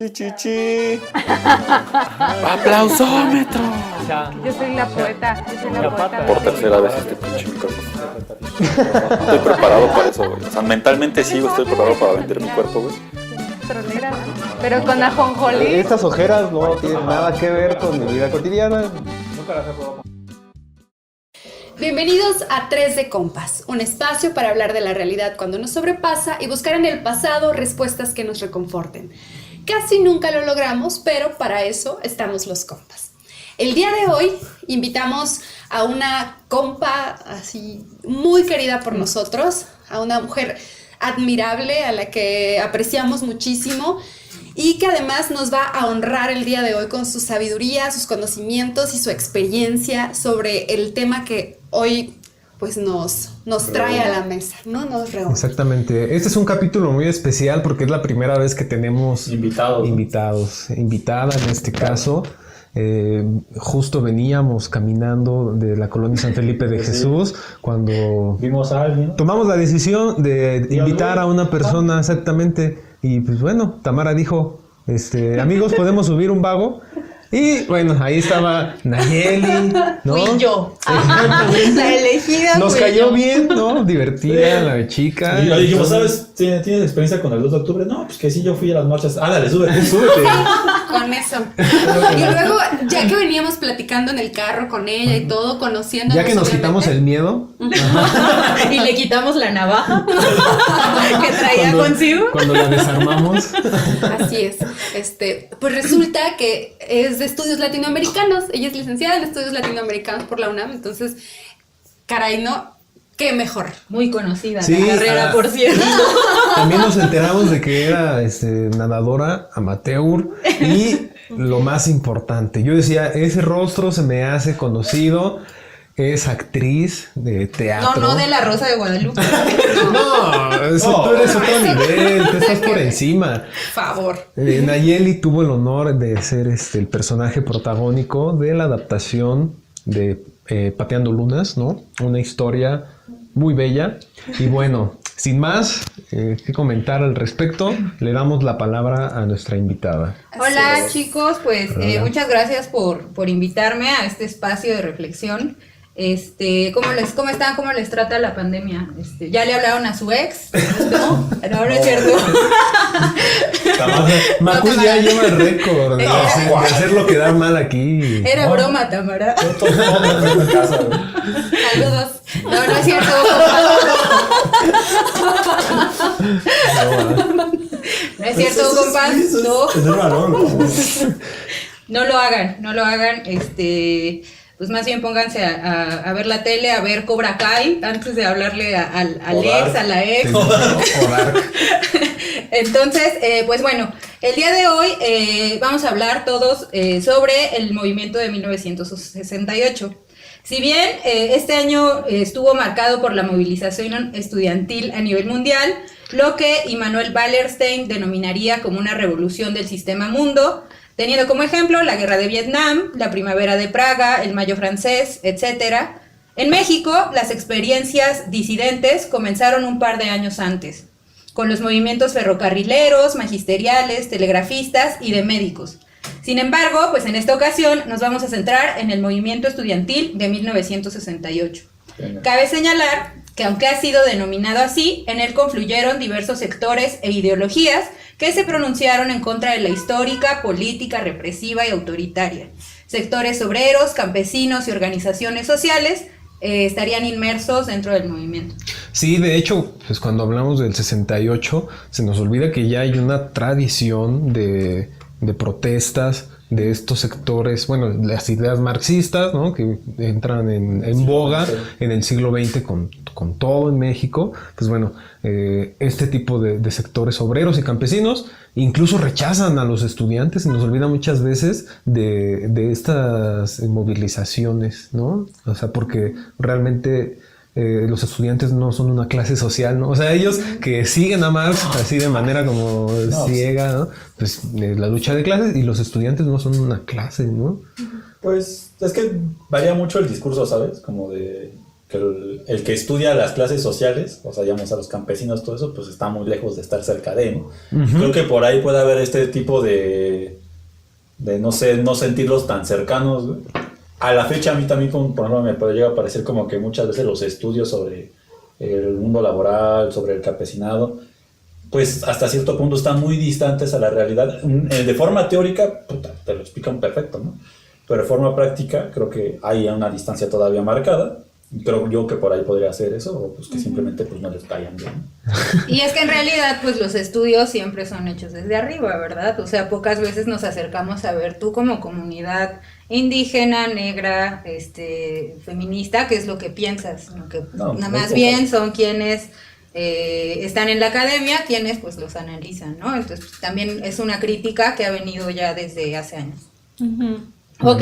Chichichi. ¡Aplausómetro! Yo soy la poeta. Por tercera vez este pinche micrófono. Estoy preparado para eso, güey. O sea, mentalmente sí, estoy preparado para vender mi cuerpo, güey. Tronera, pero con ajonjolí. Estas ojeras no tienen nada que ver con mi vida cotidiana. Nunca las he probado. Bienvenidos a 3 de Compas, un espacio para hablar de la realidad cuando nos sobrepasa y buscar en el pasado respuestas que nos reconforten. Casi nunca lo logramos, pero para eso estamos los compas. El día de hoy invitamos a una compa así muy querida por nosotros, a una mujer admirable a la que apreciamos muchísimo y que además nos va a honrar el día de hoy con su sabiduría, sus conocimientos y su experiencia sobre el tema que hoy pues nos trae a la mesa, ¿no? Nos reúne. Exactamente. Este es un capítulo muy especial porque es la primera vez que tenemos invitada en este caso. Justo veníamos caminando de la colonia San Felipe de Jesús cuando Vimos a alguien. tomamos la decisión de invitar a una persona, exactamente. Y pues bueno, Tamara dijo, amigos, ¿podemos subir un vago? Y bueno, ahí estaba Nayeli, ¿no? Fui yo. Exactamente. La elegida. Nos fui cayó yo. bien, ¿no? Divertida la chica. Y le dijimos, ¿sabes? ¿Tienes experiencia con el 2 de octubre? No, pues que sí, yo fui a las marchas. Dale, súbete. Con eso. Y luego, ya que veníamos platicando en el carro con ella y todo, conociéndonos. Ya que nos obviamente, quitamos el miedo. Y le quitamos la navaja que traía consigo. Cuando la desarmamos. Así es. Pues resulta que es de estudios latinoamericanos. Ella es licenciada en estudios latinoamericanos por la UNAM. Entonces, caray, ¿no? Qué mejor. Muy conocida Sí, la carrera, por cierto. También nos enteramos de que era nadadora amateur. Y lo más importante, yo decía, ese rostro se me hace conocido. Es actriz de teatro. No de la Rosa de Guadalupe. No, eso tú eres otro nivel, tú estás por encima. Favor. Nayeli tuvo el honor de ser el personaje protagónico de la adaptación de Pateando Lunas, ¿no? Una historia muy bella. Y bueno, sin más que comentar al respecto, le damos la palabra a nuestra invitada. Hola chicos, pues Hola. muchas gracias por invitarme a este espacio de reflexión. ¿Cómo están? ¿Cómo les trata la pandemia? ¿Ya le hablaron a su ex? No, no es cierto. Macul ya lleva el récord de hacerlo quedar mal aquí. Era broma, Tamara. en casa, güey. Saludos. No es cierto. No es cierto, compas. No lo hagan. Pues más bien pónganse a ver la tele, a ver Cobra Kai, antes de hablarle al ex, a la ex. Entonces, pues bueno, el día de hoy vamos a hablar todos sobre el movimiento de 1968. Si bien este año estuvo marcado por la movilización estudiantil a nivel mundial, lo que Immanuel Wallerstein denominaría como una revolución del sistema mundo, teniendo como ejemplo la Guerra de Vietnam, la Primavera de Praga, el Mayo francés, etc. En México, las experiencias disidentes comenzaron un par de años antes, con los movimientos ferrocarrileros, magisteriales, telegrafistas y de médicos. Sin embargo, pues en esta ocasión nos vamos a centrar en el movimiento estudiantil de 1968. Cabe señalar que aunque ha sido denominado así, en él confluyeron diversos sectores e ideologías que se pronunciaron en contra de la histórica política represiva y autoritaria. Sectores obreros, campesinos y organizaciones sociales estarían inmersos dentro del movimiento. Sí, de hecho, pues cuando hablamos del 68, se nos olvida que ya hay una tradición de protestas de estos sectores, bueno, las ideas marxistas, ¿no? Que entran en boga en el siglo XX con todo en México. Pues bueno, este tipo de sectores obreros y campesinos incluso rechazan a los estudiantes y nos olvida muchas veces de estas movilizaciones, ¿no? O sea, porque realmente los estudiantes no son una clase social, ¿no? O sea, ellos que siguen a Marx así de manera como ciega, ¿no? Pues la lucha de clases, y los estudiantes no son una clase, ¿no? Pues es que varía mucho el discurso, ¿sabes? Como de que el que estudia las clases sociales, o sea, digamos a los campesinos, todo eso, pues está muy lejos de estar cerca de, ¿no? Creo que por ahí puede haber este tipo de no sé, no sentirlos tan cercanos, güey. A la fecha a mí también, como, por ejemplo, me puede llegar a parecer como que muchas veces los estudios sobre el mundo laboral, sobre el campesinado, pues hasta cierto punto están muy distantes a la realidad. De forma teórica, puta, te lo explican perfecto, ¿no? Pero de forma práctica creo que hay una distancia todavía marcada. Creo yo que por ahí podría ser eso, o pues que simplemente pues no les caigan bien. Y es que en realidad pues los estudios siempre son hechos desde arriba, ¿verdad? O sea, pocas veces nos acercamos a ver tú como comunidad indígena, negra, feminista, qué es lo que piensas, ¿no? Que No, nada muy más poco. bien son quienes están en la academia, quienes pues los analizan, ¿no? Entonces también es una crítica que ha venido ya desde hace años. Ok,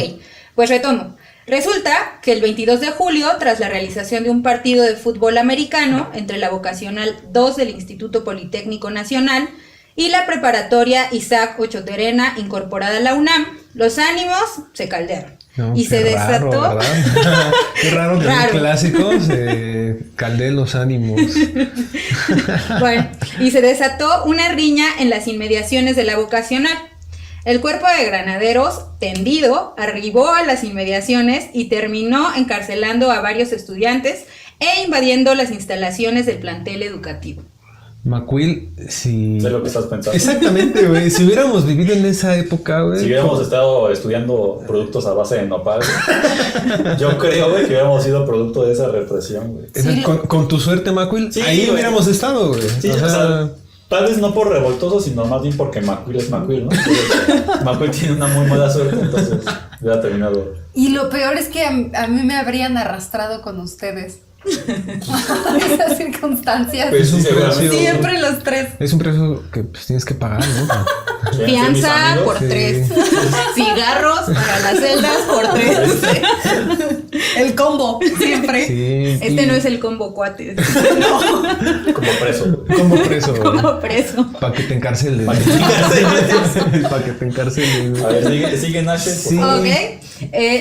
pues retomo. Resulta que el 22 de julio, tras la realización de un partido de fútbol americano entre la Vocacional 2 del Instituto Politécnico Nacional y la preparatoria Isaac Ochoterena incorporada a la UNAM, los ánimos se caldearon. No, Y se qué raro, desató. ¿verdad? Qué raro que en Raro. clásicos caldeen los ánimos. Bueno, y se desató una riña en las inmediaciones de la Vocacional. El cuerpo de granaderos, tendido, arribó a las inmediaciones y terminó encarcelando a varios estudiantes e invadiendo las instalaciones del plantel educativo. Macuil, si... Sé lo que estás pensando. Exactamente, güey. Si hubiéramos vivido en esa época, güey. Si hubiéramos estado estudiando productos a base de nopal, güey, yo creo, güey, que hubiéramos sido producto de esa represión, güey. Con tu suerte, Macuil, Sí, ahí güey. hubiéramos estado, güey. Sí, o sea, tal vez no por revoltoso, sino más bien porque Macuil es Macuil, ¿no? Entonces, Macuil tiene una muy mala suerte, entonces hubiera terminado. Y lo peor es que a mí me habrían arrastrado con ustedes. Esas circunstancias. Pues, Sí, seguramente. Siempre los tres. Es un precio que pues, tienes que pagar, ¿no? Mis Fianza amigos, por sí. 3. Cigarros para las celdas por 3. El combo, siempre. Sí. No es el combo cuates. como preso, güey. Como preso, güey. Como preso. Para que te encarcelen. Para que te encarcelen. Para que te encarcelen, güey. A ver, sigue Nash. Sí. Ok.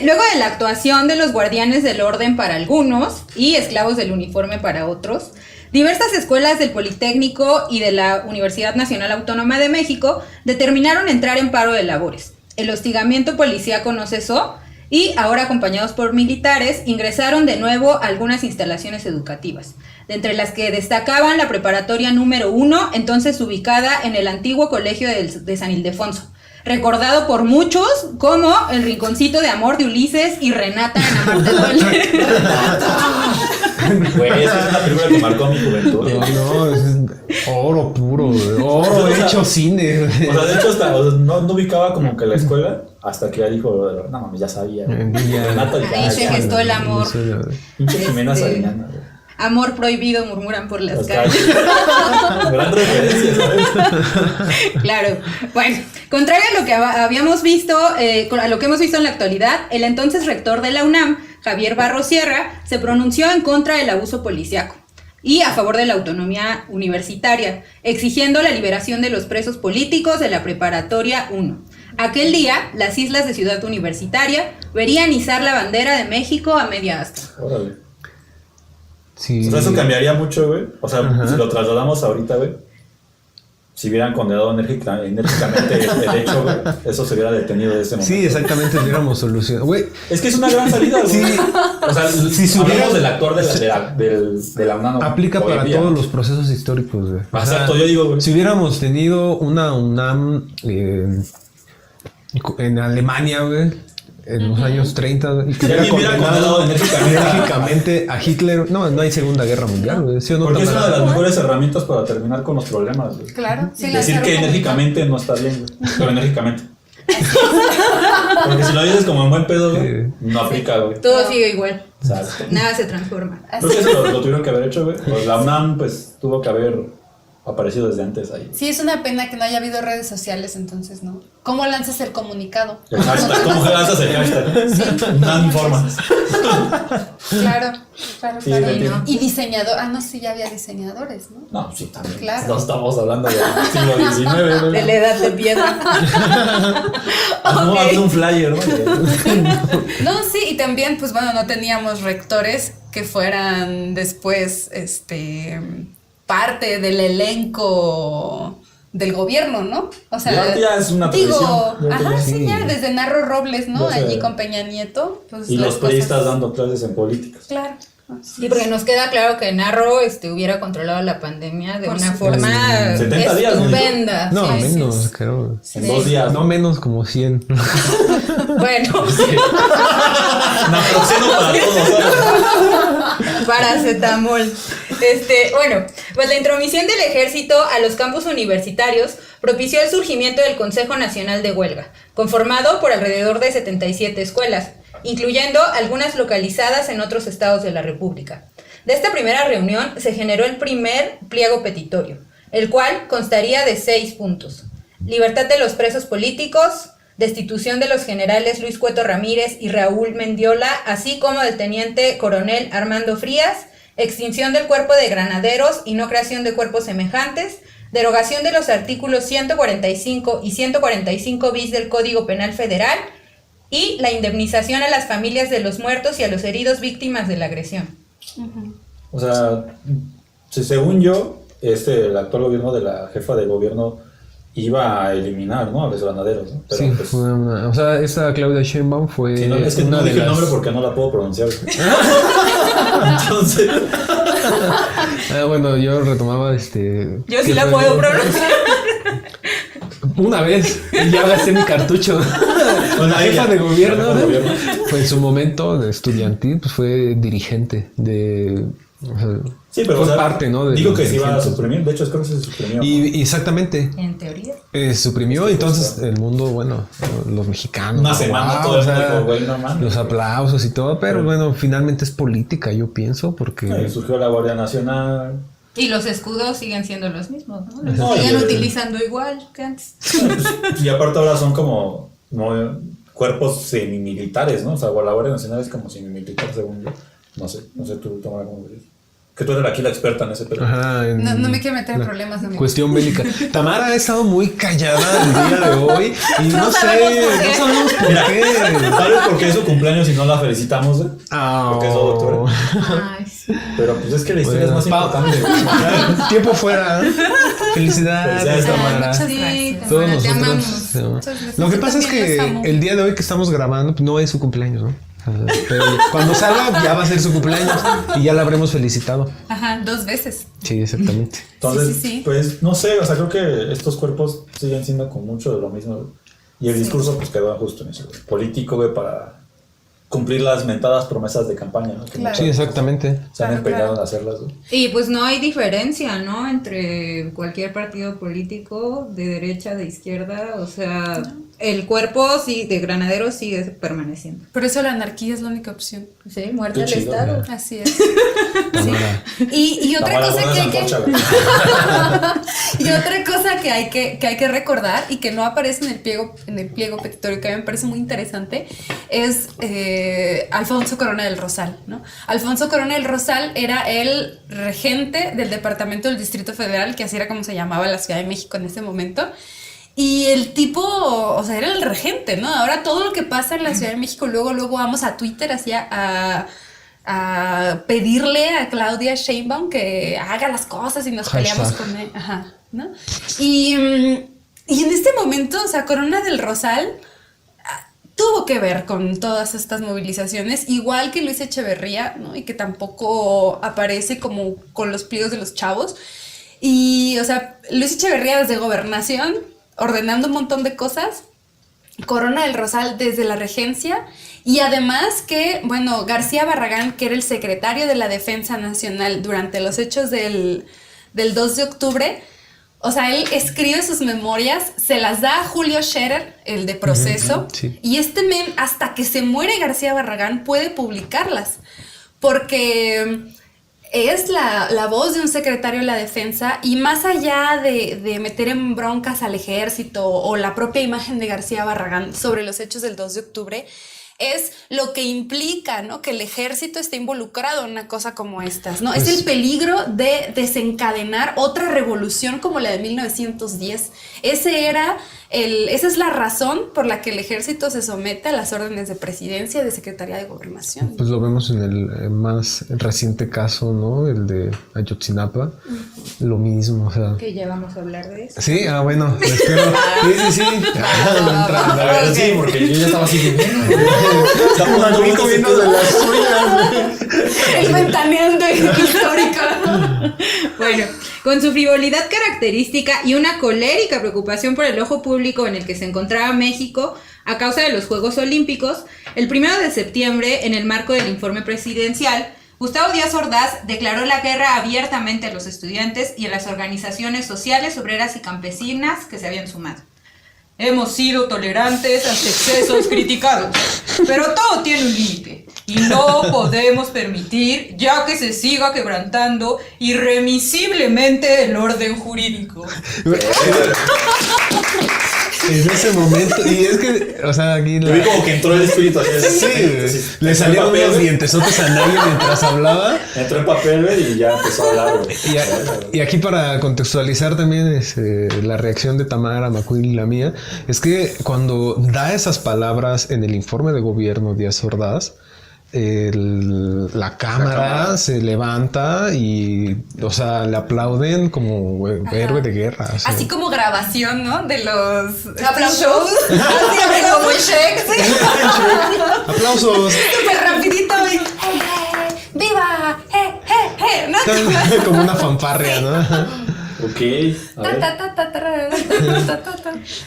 Luego de la actuación de los guardianes del orden para algunos y esclavos del uniforme para otros, diversas escuelas del Politécnico y de la Universidad Nacional Autónoma de México determinaron entrar en paro de labores. El hostigamiento policíaco no cesó y, ahora acompañados por militares, ingresaron de nuevo a algunas instalaciones educativas, de entre las que destacaban la preparatoria número 1, entonces ubicada en el antiguo colegio de San Ildefonso, recordado por muchos como el rinconcito de amor de Ulises y Renata en Amarte Duele. Güey, esa es una película que marcó mi juventud. No, es oro puro, güey. Oro O sea, hecho cine, güey. O sea, de hecho, hasta no ubicaba como que la escuela hasta que ya dijo, no mames, ya sabía. Ya. Renata, Ahí se gestó el amor. Pinche Jimena Sariñana, güey. Amor prohibido murmuran por las Las calles. calles. Gran referencia, ¿sabes? Claro. Bueno, contrario a lo que habíamos visto, a lo que hemos visto en la actualidad, el entonces rector de la UNAM, Javier Barros Sierra, se pronunció en contra del abuso policiaco y a favor de la autonomía universitaria, exigiendo la liberación de los presos políticos de la preparatoria 1. Aquel día, las islas de Ciudad Universitaria verían izar la bandera de México a media asta. Órale. Sí. O sea, eso cambiaría mucho, güey. O sea, Ajá. si lo trasladamos ahorita, güey. Si hubieran condenado enérgicamente el hecho, güey, eso se hubiera detenido de ese momento. Sí, exactamente, hubiéramos solucionado. Güey, Es que es una gran salida, güey. Sí. O sea, Si se hablamos hubiera- del actor de la UNAM. aplica hoy en para día. todos los procesos históricos, güey. O sea, Exacto, yo digo, güey. si hubiéramos tenido una UNAM en Alemania, güey, en los años 30, güey, y que Si alguien hubiera condenado enérgicamente a Hitler, no hay Segunda Guerra Mundial, güey. ¿Sí o no? Porque es una de las Tamara? mejores herramientas para terminar con los problemas, güey. Claro. Sí, Decir que enérgicamente no está bien, güey. Pero enérgicamente. Porque si lo dices como en buen pedo, güey, Sí. no aplica, güey. Todo sigue igual. Exacto. Nada se transforma. Creo que eso lo tuvieron que haber hecho, güey. Pues la UNAM, pues, tuvo que haber aparecido desde antes ahí. Sí, es una pena que no haya habido redes sociales, entonces, ¿no? ¿Cómo lanzas el comunicado? El hashtag, ¿cómo lanzas el hashtag? No informas. Claro. Sí, claro. entiendo. Y diseñador, no, sí, ya había diseñadores, ¿no? No, sí, también. Claro. No estamos hablando del siglo XIX, ¿no? De la edad de piedra. No, hazle un flyer, ¿no? No, sí, y también, pues bueno, no teníamos rectores que fueran después, parte del elenco del gobierno, ¿no? O sea, Ya es una digo, tradición. ajá, sí, ya, desde Narro Robles, ¿no? Ya sé. Allí con Peña Nieto, pues Y las los priistas cosas- dando clases en políticas. Claro. Sí, porque nos queda claro que Narro hubiera controlo la pandemia de Por una supuesto. forma 70 días, ¿no? estupenda. No, Sí, sí, menos, sí. creo. En 2 días. No menos, como 100. Bueno, Naproxeno para todos, ¿sabes? paracetamol. Bueno, pues la intromisión del ejército a los campus universitarios propició el surgimiento del Consejo Nacional de Huelga, conformado por alrededor de 77 escuelas, incluyendo algunas localizadas en otros estados de la República. De esta primera reunión se generó el primer pliego petitorio, el cual constaría de 6 puntos: libertad de los presos políticos, destitución de los generales Luis Cueto Ramírez y Raúl Mendiola, así como del teniente coronel Armando Frías, extinción del cuerpo de granaderos y no creación de cuerpos semejantes, derogación de los artículos 145 y 145 bis del Código Penal Federal y la indemnización a las familias de los muertos y a los heridos víctimas de la agresión. O sea, según yo, el actual gobierno de la jefa de gobierno iba a eliminar, ¿no? A los granaderos, ¿no? Pero, Sí, pues, fue una. O sea, esta Claudia Sheinbaum fue. sí, no, es que una no de dije el las. nombre porque no la puedo pronunciar. Entonces, Bueno, yo retomaba Yo sí que la fue- puedo pronunciar. Una vez, ya gasté mi cartucho. Bueno, La jefa ella, de gobierno, la jefa de gobierno. pues en su momento de estudiantil, pues fue dirigente de. O sea, Sí, pero fue o sea, parte, ¿no? de digo los que se iba a dirigentes. suprimir, de hecho creo que se suprimió. Y exactamente, En teoría. suprimió, entonces el mundo, bueno, los mexicanos. Una ¿no? semana Wow, todo el o sea, mundo dijo, güey, no mames. los aplausos y todo, pero Sí. bueno, finalmente es política, yo pienso, porque. Ahí surgió la Guardia Nacional. Y los escudos siguen siendo los mismos, ¿no? Los No, siguen y- utilizando igual que antes. Y aparte ahora son como cuerpos semimilitares, ¿no? O sea, la Guardia Nacional es como semimilitar, según yo. No sé tú, Tamara, cómo ves. Que tú eres aquí la experta en ese pedo. Ajá, en No me quiero meter en la problemas, amigo. cuestión bélica. Tamara ha estado muy callada el día de hoy y no sabemos sé, por qué. no sabemos por Mira, qué. tal vez porque es su cumpleaños y no la felicitamos, ¿eh? Porque es doctora. Ay, sí. Pero pues es que la historia Bueno, es más importante. güey. Tiempo fuera. Felicidades, Felicidades, Tamara. Muchas Sí, gracias. Todos Tamara, te nosotros. amamos. ¿no? Muchas gracias. Lo que Yo pasa es también que los amo. el día de hoy que estamos grabando pues, no es su cumpleaños, ¿no? O sea, pero cuando salga ya va a ser su cumpleaños y ya la habremos felicitado. Ajá, 2 veces. Sí, exactamente. Entonces, Sí. pues no sé, o sea, creo que estos cuerpos siguen siendo con mucho de lo mismo. Güey. Y el discurso pues quedó justo en eso, güey. Político, güey, para cumplir las mentadas promesas de campaña, ¿no? Que Claro. Sí, exactamente. se han Claro, empeñado claro. en hacerlas, güey. Y pues no hay diferencia, ¿no? Entre cualquier partido político, de derecha, de izquierda, o sea, el cuerpo sí, de granaderos sigue permaneciendo. Por eso la anarquía es la única opción. Sí, muerte Qué al chido, Estado. ¿no? Así es. Tamara. Y otra Tamara, cosa guarda que hay esa que... antorcha, güey. Y otra cosa que hay que recordar y que no aparece en el pliego petitorio, que a mí me parece muy interesante, es Alfonso Corona del Rosal, ¿no? Alfonso Corona del Rosal era el regente del departamento del Distrito Federal, que así era como se llamaba la Ciudad de México en ese momento. Y el tipo, o sea, era el regente, ¿no? Ahora todo lo que pasa en la Ciudad de México, luego vamos a Twitter así a pedirle a Claudia Sheinbaum que haga las cosas y nos peleamos Hashtag. con él. Ajá, ¿no? Y en este momento, o sea, Corona del Rosal tuvo que ver con todas estas movilizaciones, igual que Luis Echeverría, ¿no? Y que tampoco aparece como con los pliegos de los chavos. Y, o sea, Luis Echeverría desde Gobernación, ordenando un montón de cosas, Corona del Rosal desde la regencia, y además que, bueno, García Barragán, que era el secretario de la Defensa Nacional durante los hechos del 2 de octubre, o sea, él escribe sus memorias, se las da a Julio Scherer, el de Proceso, Sí. y este men, hasta que se muere García Barragán, puede publicarlas, porque es la voz de un secretario de la defensa, y más allá de meter en broncas al ejército o la propia imagen de García Barragán sobre los hechos del 2 de octubre, es lo que implica, ¿no?, que el ejército esté involucrado en una cosa como estas, ¿no? Pues, es el peligro de desencadenar otra revolución como la de 1910. Esa es la razón por la que el ejército se somete a las órdenes de presidencia y de Secretaría de Gobernación. Pues lo vemos en el más reciente caso, ¿no? El de Ayotzinapa. Lo mismo, o sea. Que ya vamos a hablar de eso. Sí, bueno, espero. Sí. A ver, sí, porque yo ya estaba así. Estamos dando Aquí comiendo de las suyas. El ventaneando histórico. Bueno, con su frivolidad característica y una colérica preocupación por el ojo público en el que se encontraba México a causa de los Juegos Olímpicos, el 1 de septiembre, en el marco del informe presidencial, Gustavo Díaz Ordaz declaró la guerra abiertamente a los estudiantes y a las organizaciones sociales, obreras y campesinas que se habían sumado. Hemos sido tolerantes ante excesos criticados, pero todo tiene un límite y no podemos permitir ya que se siga quebrantando irremisiblemente el orden jurídico. En ese momento, y es que, o sea, aquí Yo vi como que entró el espíritu así. Sí, le salieron unos dientesotes a nadie mientras hablaba. Entró en papel, güey, y ya empezó a hablar, güey. Y aquí para contextualizar también la reacción de Tamara Macuil y la mía, es que cuando da esas palabras en el informe de gobierno Díaz Ordaz, la cámara se levanta y, o sea, le aplauden como héroe de guerra. O sea. Así como grabación, ¿no? De los Aplausos. Así como Shrek. ¡Aplausos! Súper rapidito. ¡Viva! ¿No? Como una fanfarria, ¿no? Ok, a ver.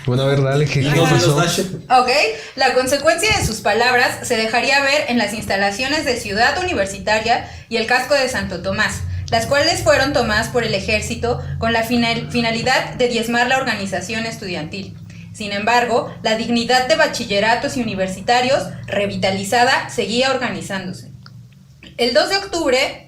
Bueno, a ver, dale, ¿qué pasó? Ok, la consecuencia de sus palabras se dejaría ver en las instalaciones de Ciudad Universitaria y el casco de Santo Tomás, las cuales fueron tomadas por el ejército con la finalidad de diezmar la organización estudiantil. Sin embargo, la dignidad de bachilleratos y universitarios, revitalizada, seguía organizándose. El 2 de octubre...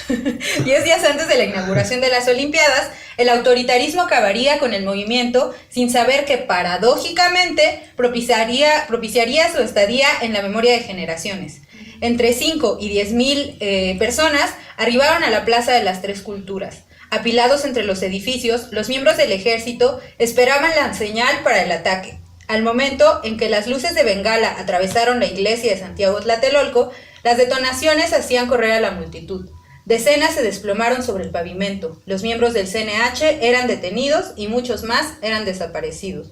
10 días antes de la inauguración de las Olimpiadas, el autoritarismo acabaría con el movimiento sin saber que paradójicamente propiciaría su estadía en la memoria de generaciones. Entre 5 y 10,000 personas arribaron a la Plaza de las Tres Culturas. Apilados entre los edificios, los miembros del ejército esperaban la señal para el ataque. Al momento en que las luces de Bengala atravesaron la iglesia de Santiago Tlatelolco, las detonaciones hacían correr a la multitud. Decenas se desplomaron sobre el pavimento. Los miembros del CNH eran detenidos y muchos más eran desaparecidos.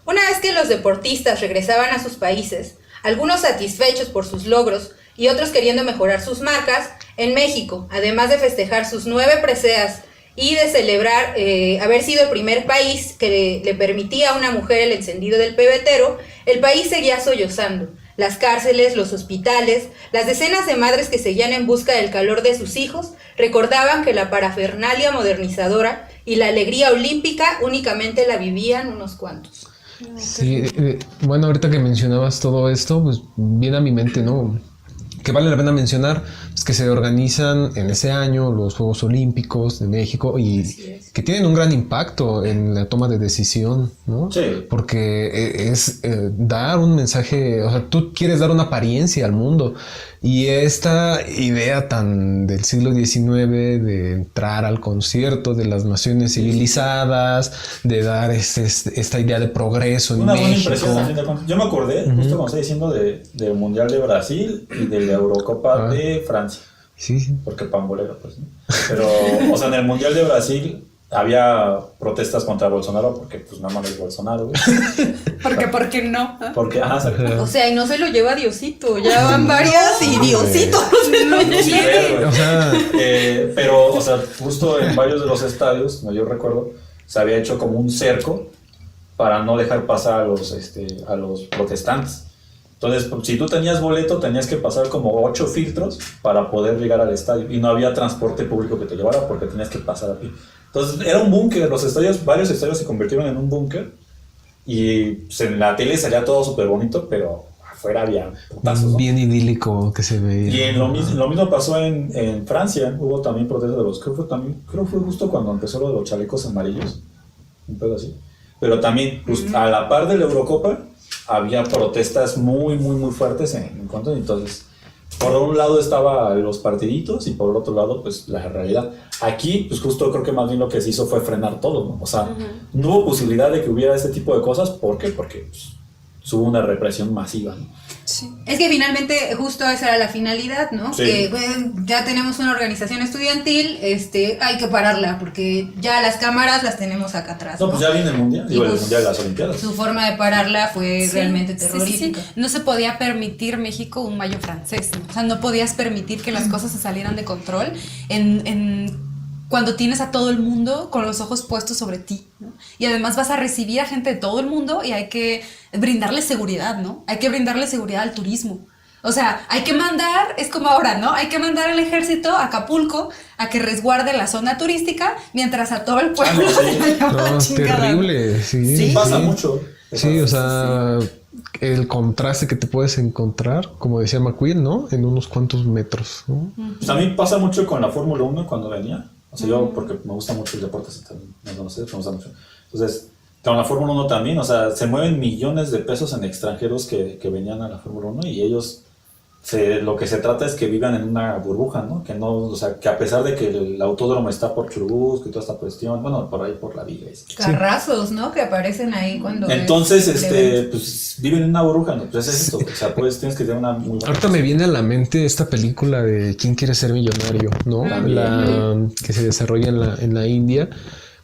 Una vez que los deportistas regresaban a sus países, algunos satisfechos por sus logros y otros queriendo mejorar sus marcas, en México, además de festejar sus 9 preseas y de celebrar haber sido el primer país que le permitía a una mujer el encendido del pebetero, el país seguía sollozando. Las cárceles, los hospitales, las decenas de madres que seguían en busca del calor de sus hijos, recordaban que la parafernalia modernizadora y la alegría olímpica únicamente la vivían unos cuantos. Sí, bueno, ahorita que mencionabas todo esto, pues viene a mi mente, ¿no? Que vale la pena mencionar pues, que se organizan en ese año los Juegos Olímpicos de México y que tienen un gran impacto en la toma de decisión, ¿no? Sí. Porque es dar un mensaje, o sea, tú quieres dar una apariencia al mundo y esta idea tan del siglo XIX de entrar al concierto de las naciones civilizadas, de dar esta idea de progreso en una México. Buena impresión. Yo me acordé, justo como estoy diciendo, del Mundial de Brasil y de la Eurocopa de Francia. Sí. Porque pambolero, pues, ¿no? Pero, o sea, en el Mundial de Brasil había protestas contra Bolsonaro porque, pues, nada más es Bolsonaro, güey. ¿Por qué no? Porque, o sea, y no se lo lleva Diosito, ya van varias y Diosito no se lo lleva. O sea, pero, o sea, justo en varios de los estadios, como yo recuerdo, se había hecho como un cerco para no dejar pasar a los protestantes. Entonces, si tú tenías boleto, tenías que pasar como 8 filtros para poder llegar al estadio. Y no había transporte público que te llevara porque tenías que pasar a pie. Entonces, era un búnker. Varios estadios se convirtieron en un búnker. Y pues, en la tele salía todo súper bonito, pero afuera había putazos, ¿no? Bien idílico que se veía. Y lo mismo pasó en Francia. Hubo también protestas de los... Creo fue justo cuando empezó lo de los chalecos amarillos. Un pedo así. Pero también, pues, a la par de la Eurocopa, había protestas muy, muy, muy fuertes en contra. Entonces, por un lado estaban los partiditos y por el otro lado, pues, la realidad. Aquí, pues, justo creo que más bien lo que se hizo fue frenar todo, ¿no? O sea, no hubo posibilidad de que hubiera este tipo de cosas. ¿Por qué? Porque, pues, hubo una represión masiva, ¿no? Sí. Es que finalmente justo esa era la finalidad, ¿no? Sí. Que bueno, ya tenemos una organización estudiantil, hay que pararla porque ya las cámaras las tenemos acá atrás, No, ¿no? pues ya viene el Mundial, digo, el pues, Mundial de las Olimpiadas. Su forma de pararla fue Sí, realmente sí, sí, terrorífica. sí. No se podía permitir México un mayo francés, ¿no? O sea, no podías permitir que las cosas se salieran de control cuando tienes a todo el mundo con los ojos puestos sobre ti, ¿no? Y además vas a recibir a gente de todo el mundo y hay que brindarle seguridad, ¿no? Hay que brindarle seguridad al turismo. O sea, hay que mandar, es como ahora, ¿no? Hay que mandar al ejército a Acapulco a que resguarde la zona turística mientras a todo el pueblo no, sí. se le lleva la No, es chingada. terrible, sí. Sí. Pasa mucho. Sí, o sea, el contraste que te puedes encontrar, como decía McQueen, ¿no? En unos cuantos metros, ¿no? Pues a mí pasa mucho con la Fórmula 1 cuando venía. O sea, yo, porque me gusta mucho el deporte, no sé, me gusta mucho. Entonces, con la Fórmula 1 también, o sea, se mueven millones de pesos en extranjeros que venían a la Fórmula 1 y ellos, lo que se trata es que vivan en una burbuja, ¿no? Que no, o sea, que a pesar de que el autódromo está por Churubusco y toda esta cuestión, bueno, por ahí por la Viga. Carrazos, ¿no? Que aparecen ahí cuando... Entonces, ves- pues viven en una burbuja, ¿no? Pues es eso, o sea, pues tienes que tener una muy buena... Ahorita me viene a la mente esta película de ¿Quién quiere ser millonario? ¿No? Que se desarrolla en la India,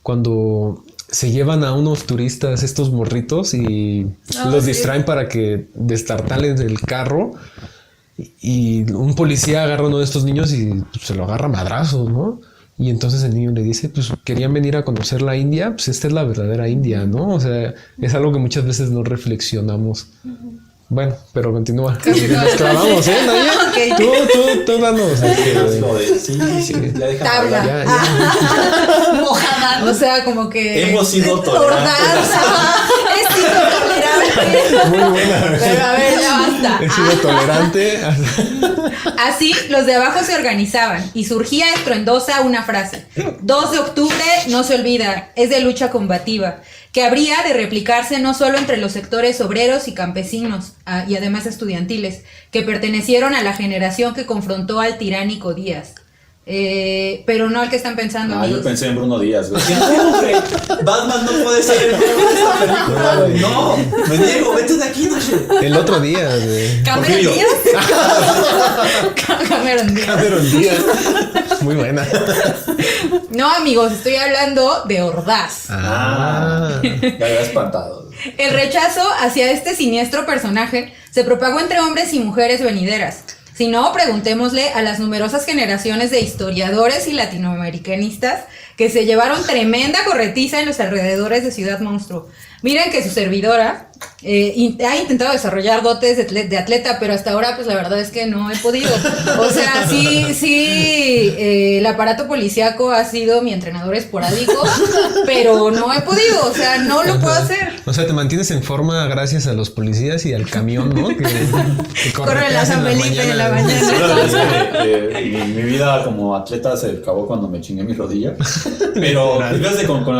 cuando se llevan a unos turistas estos morritos y los distraen para que destartalen del carro y un policía agarra a uno de estos niños y pues, se lo agarra a madrazos, ¿no? Y entonces el niño le dice, pues querían venir a conocer la India, pues esta es la verdadera India, ¿no? O sea, es algo que muchas veces no reflexionamos. Bueno, pero continúa. Nos clavamos, ¿eh? Nadia? Tú danos. Sí, ya deja Tabla. hablar. Mojada. O sea, como que... Hemos sido tolerantes. He sido tolerante. Muy buena. Pero a ver, ya basta. He sido tolerante. Así, los de abajo se organizaban y surgía estruendosa una frase. 2 de octubre no se olvida, es de lucha combativa, que habría de replicarse no solo entre los sectores obreros y campesinos, y además estudiantiles, que pertenecieron a la generación que confrontó al tiránico Díaz. Pero no al que están pensando, Yo amigos. pensé en Bruno Díaz, güey. No, güey. Batman no puede ser el héroe de esta película, güey. No, me niego, vete de aquí, Nacho. El otro día, güey. ¿Cameron Porfirio. Díaz? Cameron Díaz. Cameron Díaz. Muy buena. No, amigos, estoy hablando de Ordaz. Ah. Ya había espantado. El rechazo hacia este siniestro personaje se propagó entre hombres y mujeres venideras. Si no, preguntémosle a las numerosas generaciones de historiadores y latinoamericanistas que se llevaron tremenda corretiza en los alrededores de Ciudad Monstruo. Miren que su servidora ha intentado desarrollar dotes de atleta, pero hasta ahora pues la verdad es que no he podido. O sea, sí, el aparato policíaco ha sido mi entrenador esporádico, pero no he podido, o sea, no lo puedo hacer. O sea, te mantienes en forma gracias a los policías y al camión, ¿no? Que Corre en la San Felipe en la mañana. Mi vida como atleta se acabó cuando me chingué mi rodilla. Pero fíjate, con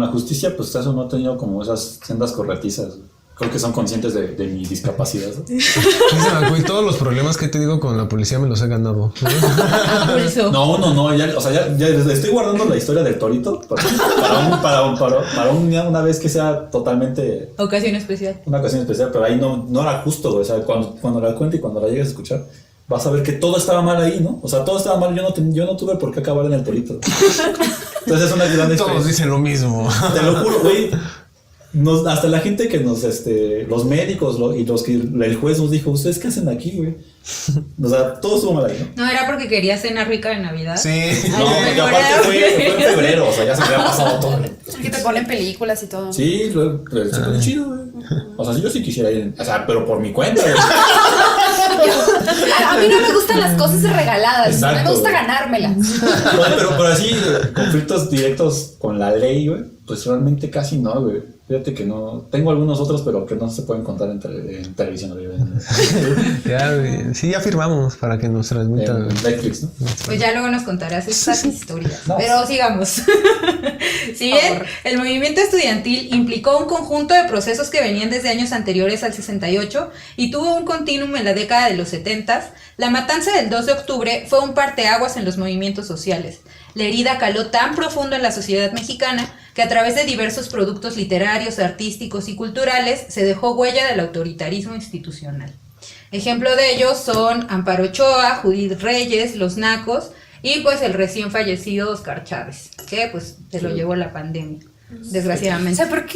la justicia, pues eso no he tenido como esas sendas corretizas. Creo que son conscientes de mi discapacidad. Y todos los problemas que he tenido con la policía me los he ganado. A pulso. No, o sea, ya estoy guardando la historia del torito para una vez que sea totalmente Ocasión especial. una ocasión especial, pero ahí no era justo, güey. O sea, cuando la cuente y cuando la llegues a escuchar, vas a ver que todo estaba mal ahí, ¿no? O sea, todo estaba mal, yo no tuve por qué acabar en el torito. Entonces es una gran experiencia. Todos dicen lo mismo. Te lo juro, güey. Hasta la gente que los médicos y los que el juez nos dijo, ¿ustedes qué hacen aquí, güey? O sea, todo estuvo mal ahí, ¿no? ¿No era porque quería cena rica de Navidad? Sí. No, porque aparte fue en febrero, o sea, ya se me había pasado todo. Que te ponen películas y todo. Sí, se pone chido, güey. O sea, sí, yo sí quisiera ir, o sea, pero por mi cuenta, güey. A mí no me gustan las cosas regaladas. Exacto, A mí me gusta güey. ganármelas. Pero así, conflictos directos con la ley, güey. Pues realmente casi no, güey. Fíjate que no. Tengo algunos otros, pero que no se pueden contar en televisión. Sí, ya firmamos para que nos transmitan. En Netflix, ¿no? Pues ya luego nos contarás estas historias. No. Pero sigamos. Si bien el movimiento estudiantil implicó un conjunto de procesos que venían desde años anteriores al 68 y tuvo un continuum en la década de los 70, la matanza del 2 de octubre fue un parteaguas en los movimientos sociales. La herida caló tan profundo en la sociedad mexicana que a través de diversos productos literarios, artísticos y culturales se dejó huella del autoritarismo institucional. Ejemplo de ellos son Amparo Ochoa, Judith Reyes, Los Nacos y pues el recién fallecido Oscar Chávez, que pues se lo llevó la pandemia, O desgraciadamente. sea, ¿por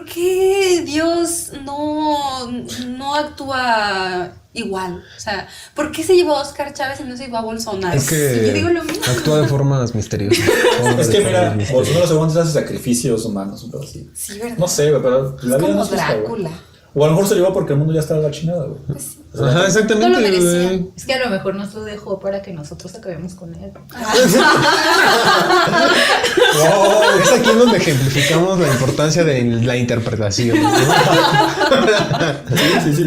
qué Dios no actúa igual? O sea, ¿por qué se llevó a Oscar Chávez y no se llevó a Bolsonaro? Es que yo digo lo mismo. actúa de formas misteriosas. Es que mira, Bolsonaro según hace sacrificios humanos, pero así. Sí, ¿verdad? No sé, güey, pero la Es vida como no es justa, güey. Drácula. O a lo mejor se llevó porque el mundo ya está a la chingada, güey. Ajá, exactamente. No lo merecía. güey. Es que a lo mejor nos lo dejó para que nosotros acabemos con él. Es aquí donde ejemplificamos la importancia de la interpretación, ¿no? Sí.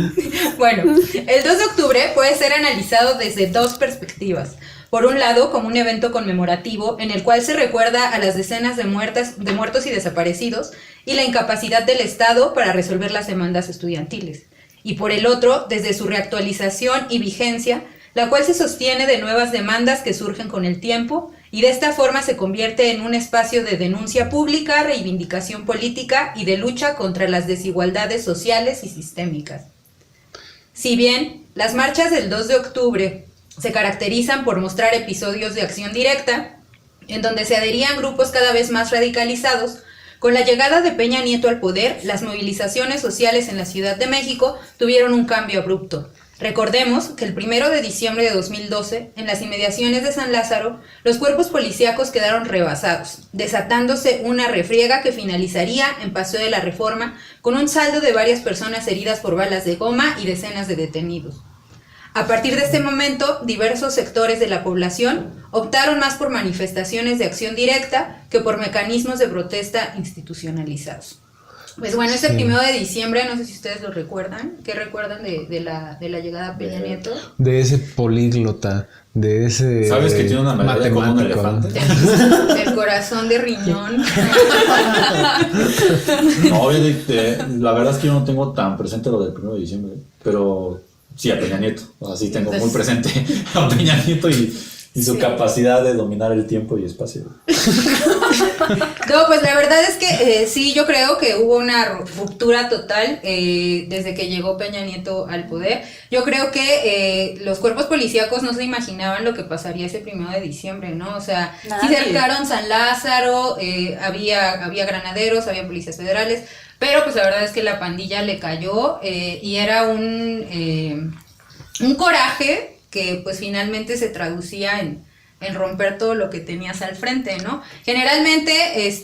Bueno, el 2 de octubre puede ser analizado desde dos perspectivas. Por un lado, como un evento conmemorativo en el cual se recuerda a las decenas de muertos y desaparecidos y la incapacidad del Estado para resolver las demandas estudiantiles. Y por el otro, desde su reactualización y vigencia, la cual se sostiene de nuevas demandas que surgen con el tiempo y de esta forma se convierte en un espacio de denuncia pública, reivindicación política y de lucha contra las desigualdades sociales y sistémicas. Si bien las marchas del 2 de octubre se caracterizan por mostrar episodios de acción directa, en donde se adherían grupos cada vez más radicalizados, con la llegada de Peña Nieto al poder, las movilizaciones sociales en la Ciudad de México tuvieron un cambio abrupto. Recordemos que el 1 de diciembre de 2012, en las inmediaciones de San Lázaro, los cuerpos policíacos quedaron rebasados, desatándose una refriega que finalizaría en Paseo de la Reforma con un saldo de varias personas heridas por balas de goma y decenas de detenidos. A partir de este momento, diversos sectores de la población optaron más por manifestaciones de acción directa que por mecanismos de protesta institucionalizados. Pues bueno, este 1 de diciembre, no sé si ustedes lo recuerdan. ¿Qué recuerdan de la llegada a Peña Nieto? De ese políglota, de ese ¿Sabes que tiene una melodía como un elefante? El corazón de riñón. No, la verdad es que yo no tengo tan presente lo del 1 de diciembre, pero sí a Peña Nieto. O sea, sí tengo muy presente a Peña Nieto y su capacidad de dominar el tiempo y espacio. No, pues la verdad es que sí, yo creo que hubo una ruptura total desde que llegó Peña Nieto al poder. Yo creo que los cuerpos policíacos no se imaginaban lo que pasaría ese 1 de diciembre, ¿no? O sea, sí cercaron San Lázaro, había granaderos, había policías federales, pero pues la verdad es que la pandilla le cayó y era un coraje que pues finalmente se traducía en romper todo lo que tenías al frente, ¿no? Generalmente,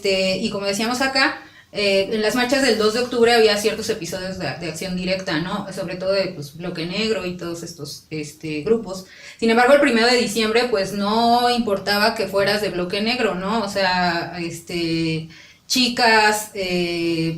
y como decíamos acá, en las marchas del 2 de octubre había ciertos episodios de acción directa, ¿no? Sobre todo de pues, Bloque Negro y todos estos grupos. Sin embargo, el 1 de diciembre, pues no importaba que fueras de Bloque Negro, ¿no? O sea, chicas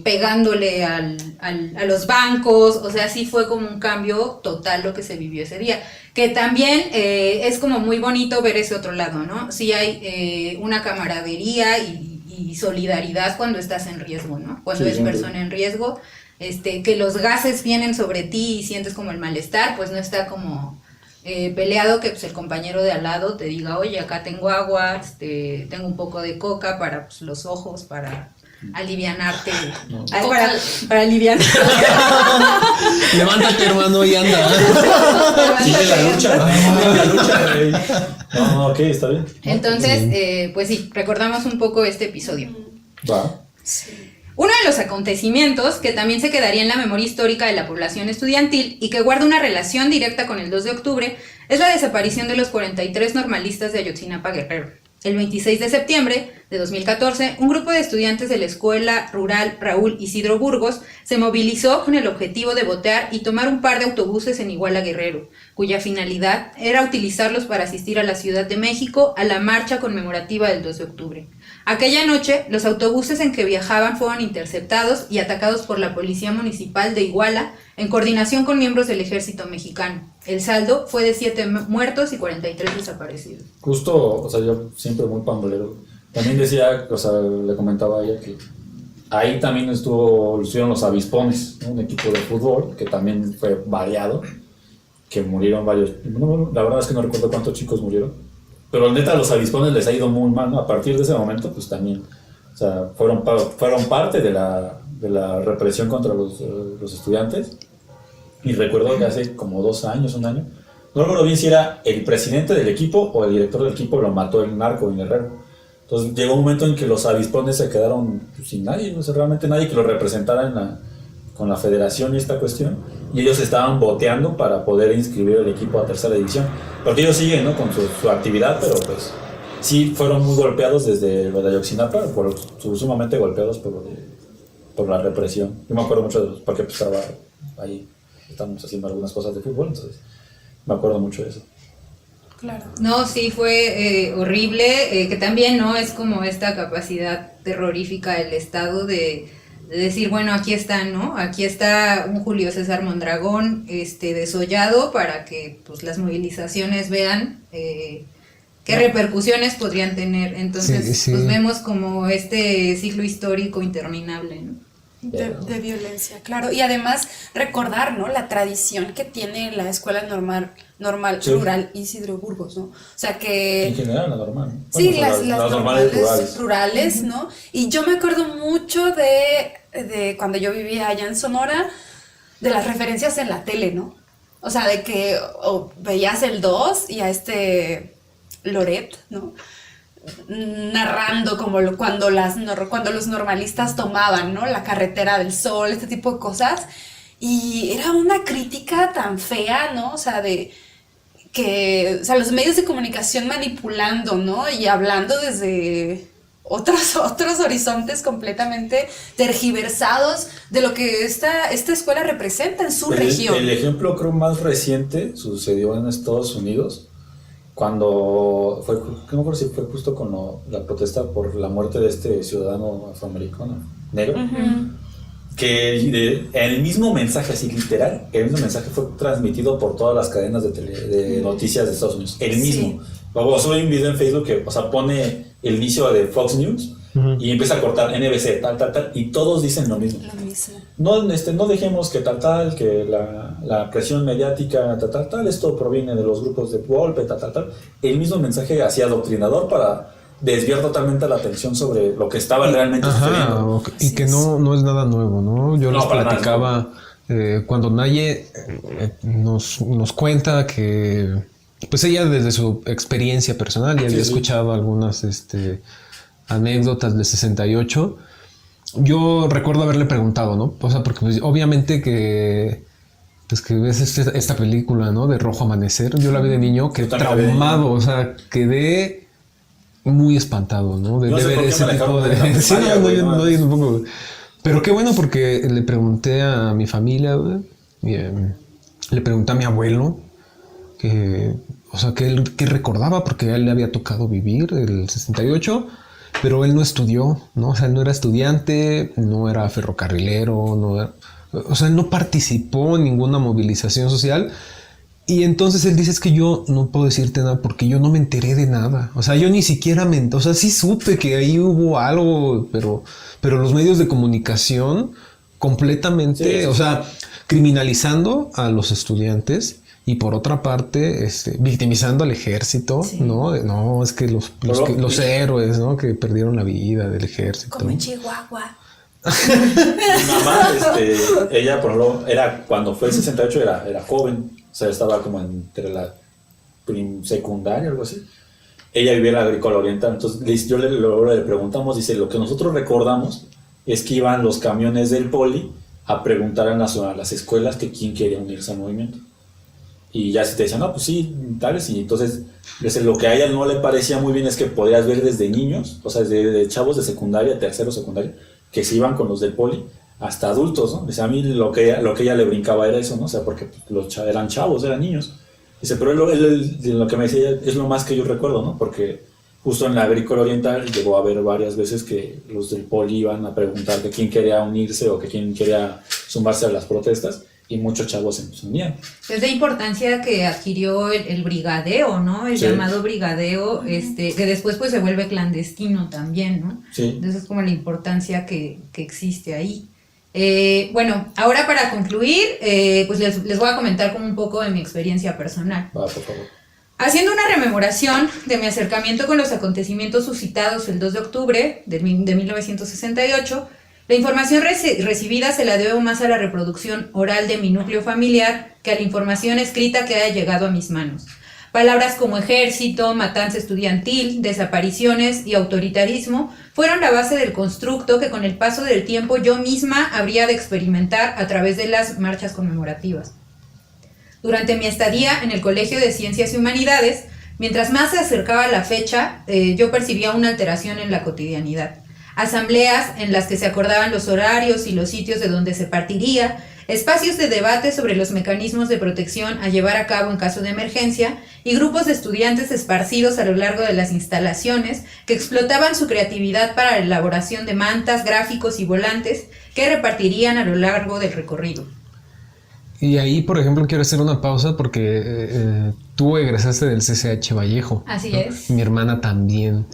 pegándole a los bancos, o sea, sí fue como un cambio total lo que se vivió ese día, que también es como muy bonito ver ese otro lado, ¿no? Sí hay una camaradería y solidaridad cuando estás en riesgo, ¿no? Cuando eres persona en riesgo, que los gases vienen sobre ti y sientes como el malestar, pues no está como peleado que pues, el compañero de al lado te diga, oye, acá tengo agua, tengo un poco de coca para pues, los ojos, para alivianarte, para alivianarte. Levántate, hermano, y anda. Sigue la lucha, güey. No, ok, está bien. Entonces, pues sí, recordamos un poco este episodio. Va. Uno de los acontecimientos que también se quedaría en la memoria histórica de la población estudiantil y que guarda una relación directa con el 2 de octubre es la desaparición de los 43 normalistas de Ayotzinapa, Guerrero. El 26 de septiembre de 2014, un grupo de estudiantes de la Escuela Rural Raúl Isidro Burgos se movilizó con el objetivo de botear y tomar un par de autobuses en Iguala, Guerrero, cuya finalidad era utilizarlos para asistir a la Ciudad de México a la marcha conmemorativa del 2 de octubre. Aquella noche, los autobuses en que viajaban fueron interceptados y atacados por la Policía Municipal de Iguala en coordinación con miembros del Ejército Mexicano. El saldo fue de 7 muertos y 43 desaparecidos. Justo, o sea, yo siempre muy pambolero. También decía, o sea, le comentaba a ella que ahí también estuvieron los Avispones, ¿no? Un equipo de fútbol que también fue variado, que murieron varios. No, la verdad es que no recuerdo cuántos chicos murieron, pero neta a los Avispones les ha ido muy mal, ¿no? A partir de ese momento, pues también, o sea, fueron parte de la represión contra los estudiantes. Y recuerdo que hace como 2 años, un año, no recuerdo bien si era el presidente del equipo o el director del equipo, lo mató el narco en Guerrero. Entonces llegó un momento en que los Avispones se quedaron sin nadie, no sé, realmente nadie que los representara con la federación y esta cuestión, y ellos estaban boteando para poder inscribir el equipo a tercera división, porque ellos siguen, ¿no? Con su actividad, pero pues sí fueron muy golpeados desde lo de Ayotzinapa, sumamente golpeados por la represión. Yo me acuerdo mucho de eso, porque pues estaba ahí, estábamos haciendo algunas cosas de fútbol, entonces me acuerdo mucho de eso. Claro. No, sí, fue horrible, que también, ¿no? Es como esta capacidad terrorífica del Estado de decir, bueno, aquí está, ¿no? Aquí está un Julio César Mondragón desollado para que pues las movilizaciones vean qué repercusiones podrían tener. Entonces, sí. pues vemos como este ciclo histórico interminable, ¿no? De violencia, claro. Y además recordar, ¿no? La tradición que tiene la escuela normal sí. rural Isidro Burgos, ¿no? O sea que... En general, la normal, ¿no? Sí, Bueno, las normales rurales, ¿no? Y yo me acuerdo mucho de cuando yo vivía allá en Sonora, de las referencias en la tele, ¿no? O sea, de que veías el 2 y a Loret, ¿no? Narrando como cuando los normalistas tomaban, ¿no? La carretera del sol, este tipo de cosas. Y era una crítica tan fea, ¿no? O sea, los medios de comunicación manipulando, ¿no? Y hablando desde otros horizontes completamente tergiversados de lo que esta escuela representa en su región. El ejemplo creo más reciente sucedió en Estados Unidos, cuando fue, no me acuerdo si fue justo con la protesta por la muerte de este ciudadano afroamericano, negro, que el mismo mensaje, así literal, el mismo mensaje fue transmitido por todas las cadenas de noticias de Estados Unidos, el mismo. Luego sube un video en Facebook que, o sea, pone el inicio de Fox News y empieza a cortar NBC, tal, y todos dicen lo mismo. No dejemos que tal, que la presión mediática, tal, esto proviene de los grupos de golpe, tal. El mismo mensaje así adoctrinador para desviar totalmente la atención sobre lo que estaba realmente sucediendo. Y que no es nada nuevo, ¿no? Yo les platicaba cuando Naye nos cuenta que pues ella desde su experiencia personal ya había escuchado algunas anécdotas de 68. Yo recuerdo haberle preguntado, ¿no? O sea, porque pues, obviamente que ves esta película, ¿no? De Rojo Amanecer. Yo la vi de niño, quedé traumado, o sea, quedé muy espantado, ¿no? De ver ese tipo de... Sí, no, poco. Pero qué bueno, porque le pregunté a mi familia, le pregunté a mi abuelo, que él recordaba, porque a él le había tocado vivir el 68, pero él no estudió, ¿no? O sea, él no era estudiante, no era ferrocarrilero, él no participó en ninguna movilización social. Y entonces él dice, es que yo no puedo decirte nada porque yo no me enteré de nada. O sea, yo ni siquiera sí supe que ahí hubo algo, pero los medios de comunicación completamente, criminalizando a los estudiantes. Y por otra parte, victimizando al ejército, ¿no? No, es que los héroes, ¿no? Que perdieron la vida del ejército. Como en Chihuahua. Mi mamá, ella, por ejemplo, cuando fue el 68 era joven, o sea, estaba como entre la secundaria, algo así. Ella vivía en la Agrícola Oriental, entonces yo le preguntamos, dice, lo que nosotros recordamos es que iban los camiones del poli a preguntar a las escuelas que quién quería unirse al movimiento. Y ya si te decían, no, pues sí, tales, y entonces lo que a ella no le parecía muy bien es que podías ver desde niños, o sea, desde chavos de secundaria, tercero, secundaria, que se iban con los del poli, hasta adultos, ¿no? Dice, a mí lo que ella le brincaba era eso, ¿no? O sea, porque eran chavos, eran niños. Dice, pero él lo que me decía es lo más que yo recuerdo, ¿no? Porque justo en la agrícola oriental llegó a haber varias veces que los del poli iban a preguntar de quién quería unirse o que quién quería sumarse a las protestas, y muchos chavos se unían. Es de importancia que adquirió el brigadeo, ¿no? El Sí. llamado brigadeo, que después pues se vuelve clandestino también, ¿no? Sí. Entonces es como la importancia que existe ahí. Bueno, ahora para concluir, pues les voy a comentar como un poco de mi experiencia personal. Va, por favor. Haciendo una rememoración de mi acercamiento con los acontecimientos suscitados el 2 de octubre de 1968, la información recibida se la debo más a la reproducción oral de mi núcleo familiar que a la información escrita que haya llegado a mis manos. Palabras como ejército, matanza estudiantil, desapariciones y autoritarismo fueron la base del constructo que con el paso del tiempo yo misma habría de experimentar a través de las marchas conmemorativas. Durante mi estadía en el Colegio de Ciencias y Humanidades, mientras más se acercaba la fecha, yo percibía una alteración en la cotidianidad. Asambleas en las que se acordaban los horarios y los sitios de donde se partiría, espacios de debate sobre los mecanismos de protección a llevar a cabo en caso de emergencia y grupos de estudiantes esparcidos a lo largo de las instalaciones que explotaban su creatividad para la elaboración de mantas, gráficos y volantes que repartirían a lo largo del recorrido. Y ahí, por ejemplo, quiero hacer una pausa porque tú egresaste del CCH Vallejo. Así ¿no? es. Mi hermana también.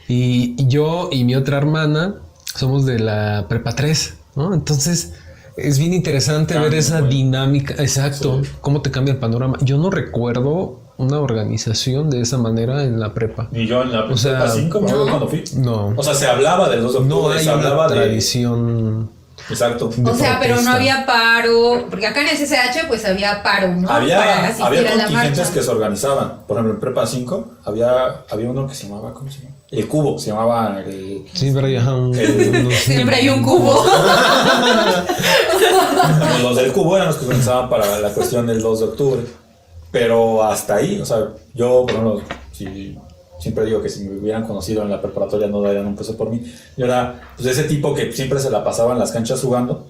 Y yo y mi otra hermana somos de la Prepa 3, ¿no? Entonces es bien interesante ver esa dinámica. Exacto. Sí. Cómo te cambia el panorama. Yo no recuerdo una organización de esa manera en la prepa. Ni yo en la O sea, prepa 5, me acuerdo cuando fui. No. O sea, se hablaba del 2 de octubre, No hay se hablaba una tradición. Exacto. de O sea, pero no protesta. había paro, porque acá en el CCH pues había paro, ¿no? Para Había asistir a la contingentes marcha. que se organizaban. Por ejemplo, en Prepa 5 había uno que se llamaba, ¿cómo se llama? El Cubo, se llamaba el... Siempre hay Siempre hay un cubo. Los del Cubo eran los que se organizaban para la cuestión del 2 de octubre. Pero hasta ahí, o sea, yo, por ejemplo, siempre digo que si me hubieran conocido en la preparatoria no darían un peso por mí. Yo era pues ese tipo que siempre se la pasaba en las canchas jugando.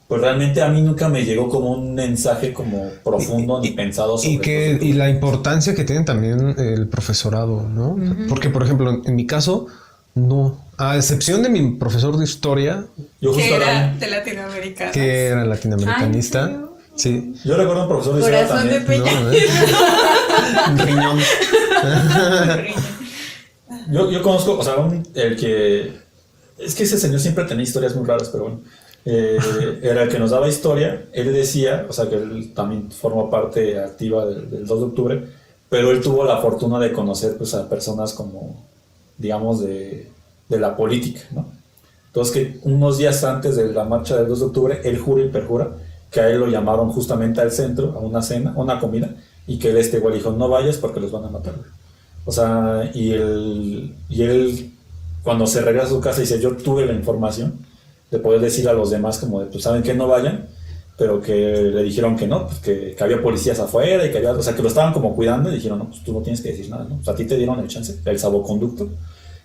Pues realmente a mí nunca me llegó como un mensaje como profundo ni pensado sobre y la importancia que tiene también el profesorado, ¿no? Porque, por ejemplo, en mi caso, no. A excepción de mi profesor de historia, Yo justo Que era era de Latinoamérica. que era latinoamericanista. Ah, ¿en serio? Sí. yo recuerdo un profesor de historia Corazón de también. Peña. Un riñón. Yo conozco, o sea, el que... Es que ese señor siempre tenía historias muy raras, pero bueno. Era el que nos daba historia. Él decía, o sea, que él también formó parte activa del 2 de octubre, pero él tuvo la fortuna de conocer pues, a personas como, digamos, de la política, ¿no? Entonces, que unos días antes de la marcha del 2 de octubre, él jura y perjura que a él lo llamaron justamente al centro, a una cena, a una comida, y que él igual dijo, no vayas porque los van a matar. O sea, y él cuando se regresa a su casa dice, yo tuve la información de poder decir a los demás como de, pues saben que no vayan, pero que le dijeron que no, pues que había policías afuera y que había, o sea, que lo estaban como cuidando y dijeron, no, pues tú no tienes que decir nada, ¿no? O sea, a ti te dieron el chance, el salvoconducto,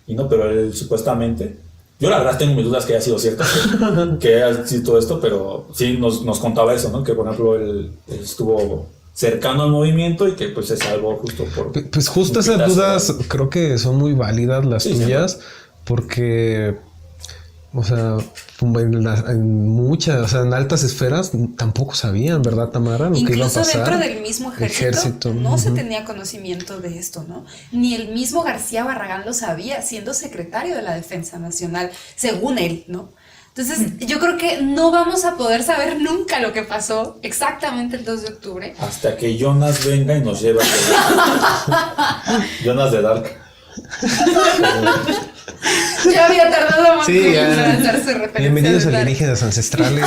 y no, pero él supuestamente, yo la verdad tengo mis dudas que haya sido cierto, que haya sido todo esto, pero sí nos contaba eso, ¿no? Que por ejemplo él estuvo cercano al movimiento y que pues se salvó justo por... Pues justo esas dudas creo que son muy válidas las Sí, tuyas, porque, o sea, en muchas, o sea, en altas esferas tampoco sabían, ¿verdad, Tamara? Lo que iba a Incluso pasar. dentro del mismo ejército, no se tenía conocimiento de esto, ¿no? Ni el mismo García Barragán lo sabía, siendo secretario de la Defensa Nacional, según él, ¿no? Entonces, yo creo que no vamos a poder saber nunca lo que pasó exactamente el 2 de octubre. Hasta que Jonas venga y nos lleve a Jonas de Dark. Ya había tardado más Sí, en ya. lanzar su referencia. Bienvenidos de Dark. alienígenas ancestrales.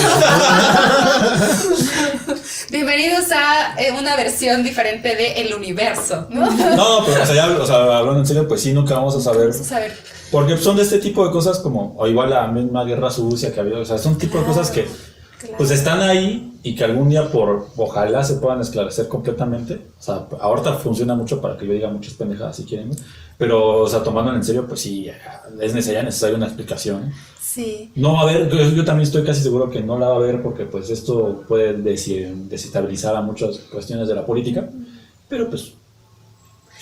Bienvenidos a una versión diferente de El Universo, ¿no? No, pero o sea, hablando en serio, pues sí, nunca vamos a saber. Vamos a ver. Porque son de este tipo de cosas como, o igual la misma guerra sucia que había, o sea, son tipo de cosas que pues están ahí y que algún día ojalá se puedan esclarecer completamente. O sea, ahorita funciona mucho para que yo diga muchas pendejadas si quieren, ¿no? Pero, o sea, tomándolo en serio, pues sí, es necesaria una explicación. Sí. No va a haber, yo también estoy casi seguro que no la va a haber porque pues esto puede desestabilizar a muchas cuestiones de la política, pero pues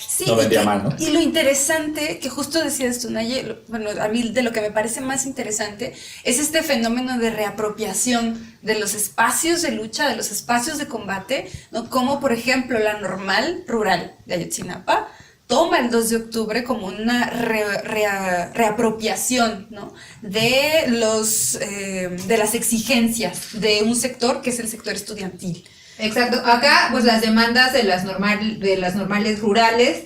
Sí, no vendía mal, ¿no? Y lo interesante, que justo decías tú, Naye, bueno, a mí de lo que me parece más interesante es este fenómeno de reapropiación de los espacios de lucha, de los espacios de combate, ¿no? Como por ejemplo la Normal Rural de Ayotzinapa toma el 2 de octubre como una reapropiación, ¿no? De las exigencias de un sector que es el sector estudiantil. Exacto. Acá, pues las demandas de las normales rurales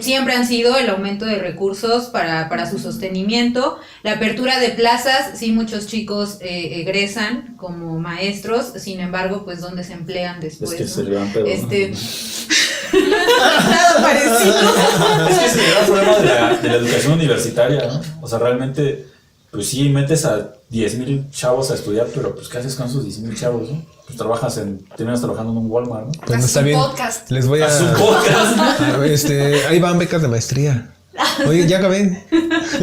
siempre han sido el aumento de recursos para su sostenimiento, la apertura de plazas. Sí, muchos chicos egresan como maestros, sin embargo, pues ¿dónde se emplean después? Es que ¿no? se le van pedo, Nada parecido. Es que es el gran problema de la educación universitaria, ¿no? O sea, realmente, pues sí, metes a 10,000 chavos a estudiar, pero pues ¿qué haces con esos 10,000 chavos, no? Pues terminas trabajando en un Walmart, ¿no? Pues no Haz está un bien. podcast. Les voy a... Haz un podcast. Ahí van becas de maestría. Oye, ya acabé.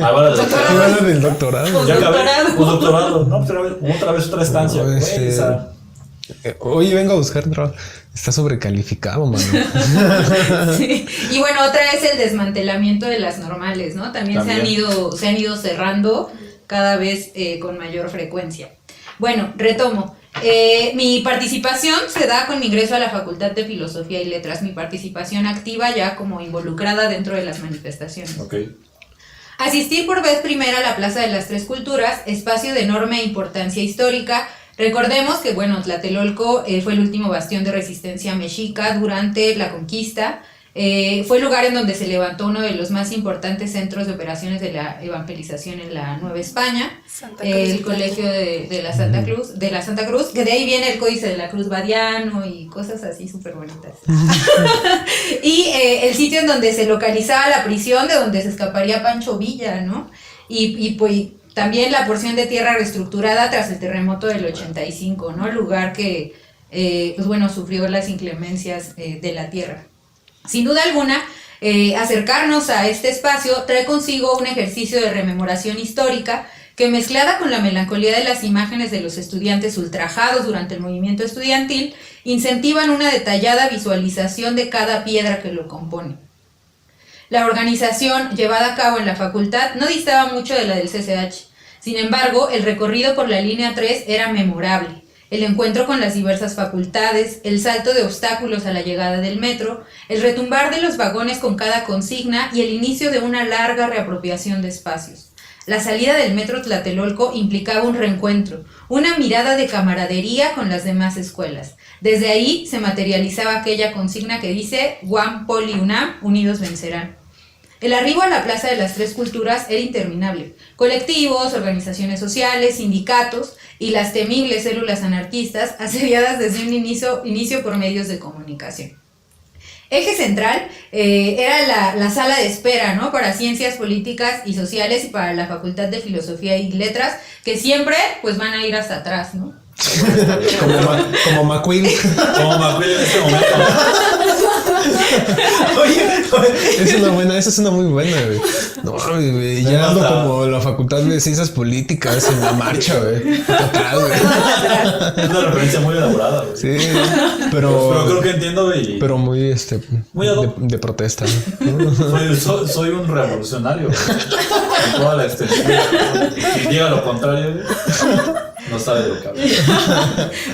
Ahora Ahí van las del doctorado. ya acabé un doctorado, ¿no? Otra vez otra estancia. No, güey, esa. Oye, vengo a buscar trabajo. Está sobrecalificado, mano. Sí. Y bueno, otra es el desmantelamiento de las normales, ¿no? También. Se han ido cerrando cada vez con mayor frecuencia. Bueno, retomo. Mi participación se da con mi ingreso a la Facultad de Filosofía y Letras, mi participación activa ya como involucrada dentro de las manifestaciones. Okay. Asistir por vez primera a la Plaza de las Tres Culturas, espacio de enorme importancia histórica. Recordemos que, bueno, Tlatelolco fue el último bastión de resistencia mexica durante la conquista. Fue el lugar en donde se levantó uno de los más importantes centros de operaciones de la evangelización en la Nueva España, el colegio de la Santa Cruz, que de ahí viene el Códice de la Cruz Badiano y cosas así súper bonitas. Y el sitio en donde se localizaba la prisión de donde se escaparía Pancho Villa, ¿no? Y pues también la porción de tierra reestructurada tras el terremoto del 85, ¿no? El lugar que, pues bueno, sufrió las inclemencias de la tierra. Sin duda alguna, acercarnos a este espacio trae consigo un ejercicio de rememoración histórica que, mezclada con la melancolía de las imágenes de los estudiantes ultrajados durante el movimiento estudiantil, incentivan una detallada visualización de cada piedra que lo compone. La organización llevada a cabo en la facultad no distaba mucho de la del CCH. Sin embargo, el recorrido por la línea 3 era memorable. El encuentro con las diversas facultades, el salto de obstáculos a la llegada del metro, el retumbar de los vagones con cada consigna y el inicio de una larga reapropiación de espacios. La salida del metro Tlatelolco implicaba un reencuentro, una mirada de camaradería con las demás escuelas. Desde ahí se materializaba aquella consigna que dice UAM, Poli, UNAM, unidos vencerán. El arribo a la Plaza de las Tres Culturas era interminable. Colectivos, organizaciones sociales, sindicatos y las temibles células anarquistas asediadas desde un inicio por medios de comunicación. Eje central era la sala de espera, ¿no? Para ciencias políticas y sociales y para la Facultad de Filosofía y Letras, que siempre pues van a ir hasta atrás, ¿no? Como McQueen. Como McQueen en este momento. Oye, esa es una muy buena, güey. No, güey, ya ando como la Facultad de Ciencias Políticas en la marcha, güey. Atrás, güey. Es una referencia muy elaborada, güey. Sí, pero creo que entiendo, güey. Pero muy, muy de protesta, ¿no? Soy un revolucionario, güey. En toda la extensión. Si diga lo contrario, güey, no sabe de lo que habla.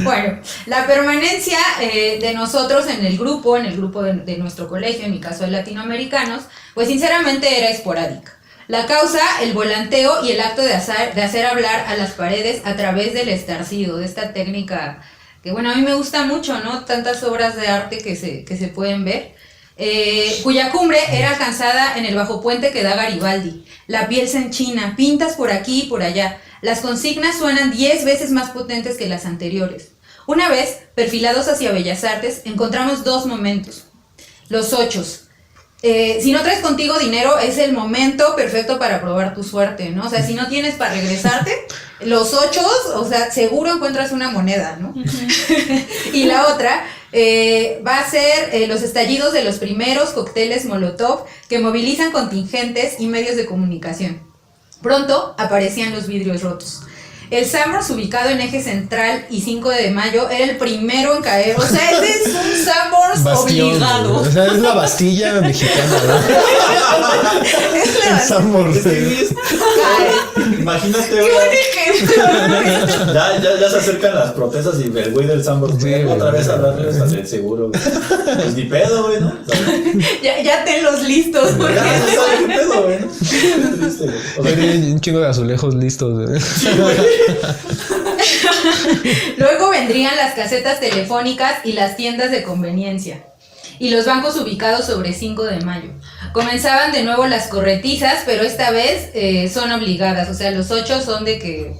Bueno, la permanencia de nosotros en el grupo de nuestro colegio, en mi caso de latinoamericanos, pues sinceramente era esporádica. La causa, el volanteo y el acto de hacer hablar a las paredes a través del estarcido, de esta técnica que, bueno, a mí me gusta mucho, ¿no? Tantas obras de arte que se pueden ver. Cuya cumbre era alcanzada en el bajo puente que da Garibaldi. La piel se enchina, pintas por aquí y por allá. Las consignas suenan 10 veces más potentes que las anteriores. Una vez, perfilados hacia Bellas Artes, encontramos dos momentos. Los 8. Si no traes contigo dinero, es el momento perfecto para probar tu suerte, ¿no? O sea, si no tienes para regresarte, los 8, o sea, seguro encuentras una moneda, ¿no? Y la otra va a ser los estallidos de los primeros cócteles Molotov que movilizan contingentes y medios de comunicación. Pronto aparecían los vidrios rotos. El Sanborns, ubicado en Eje Central y 5 de Mayo, era el primero en caer. O sea, ese es un Sanborns Bastión, obligado. güey. O sea, es la Bastilla mexicana, ¿no? Es la El Sanborns. Imagínate, ¡Qué güey. buen ejemplo! Ya se acercan las protestas y el güey del Sanborns Sí, otra güey. vez a hablarles del seguro, güey. Pues ni pedo, güey, ¿no? O sea, Ya tenlos listos. Porque ya no sabe qué pedo, güey, ¿no? Qué triste, güey. O sea, Tiene un chingo de azulejos listos, güey. Luego vendrían las casetas telefónicas y las tiendas de conveniencia. Y los bancos ubicados sobre 5 de Mayo. Comenzaban de nuevo las corretizas, pero esta vez son obligadas. O sea, los 8 son de que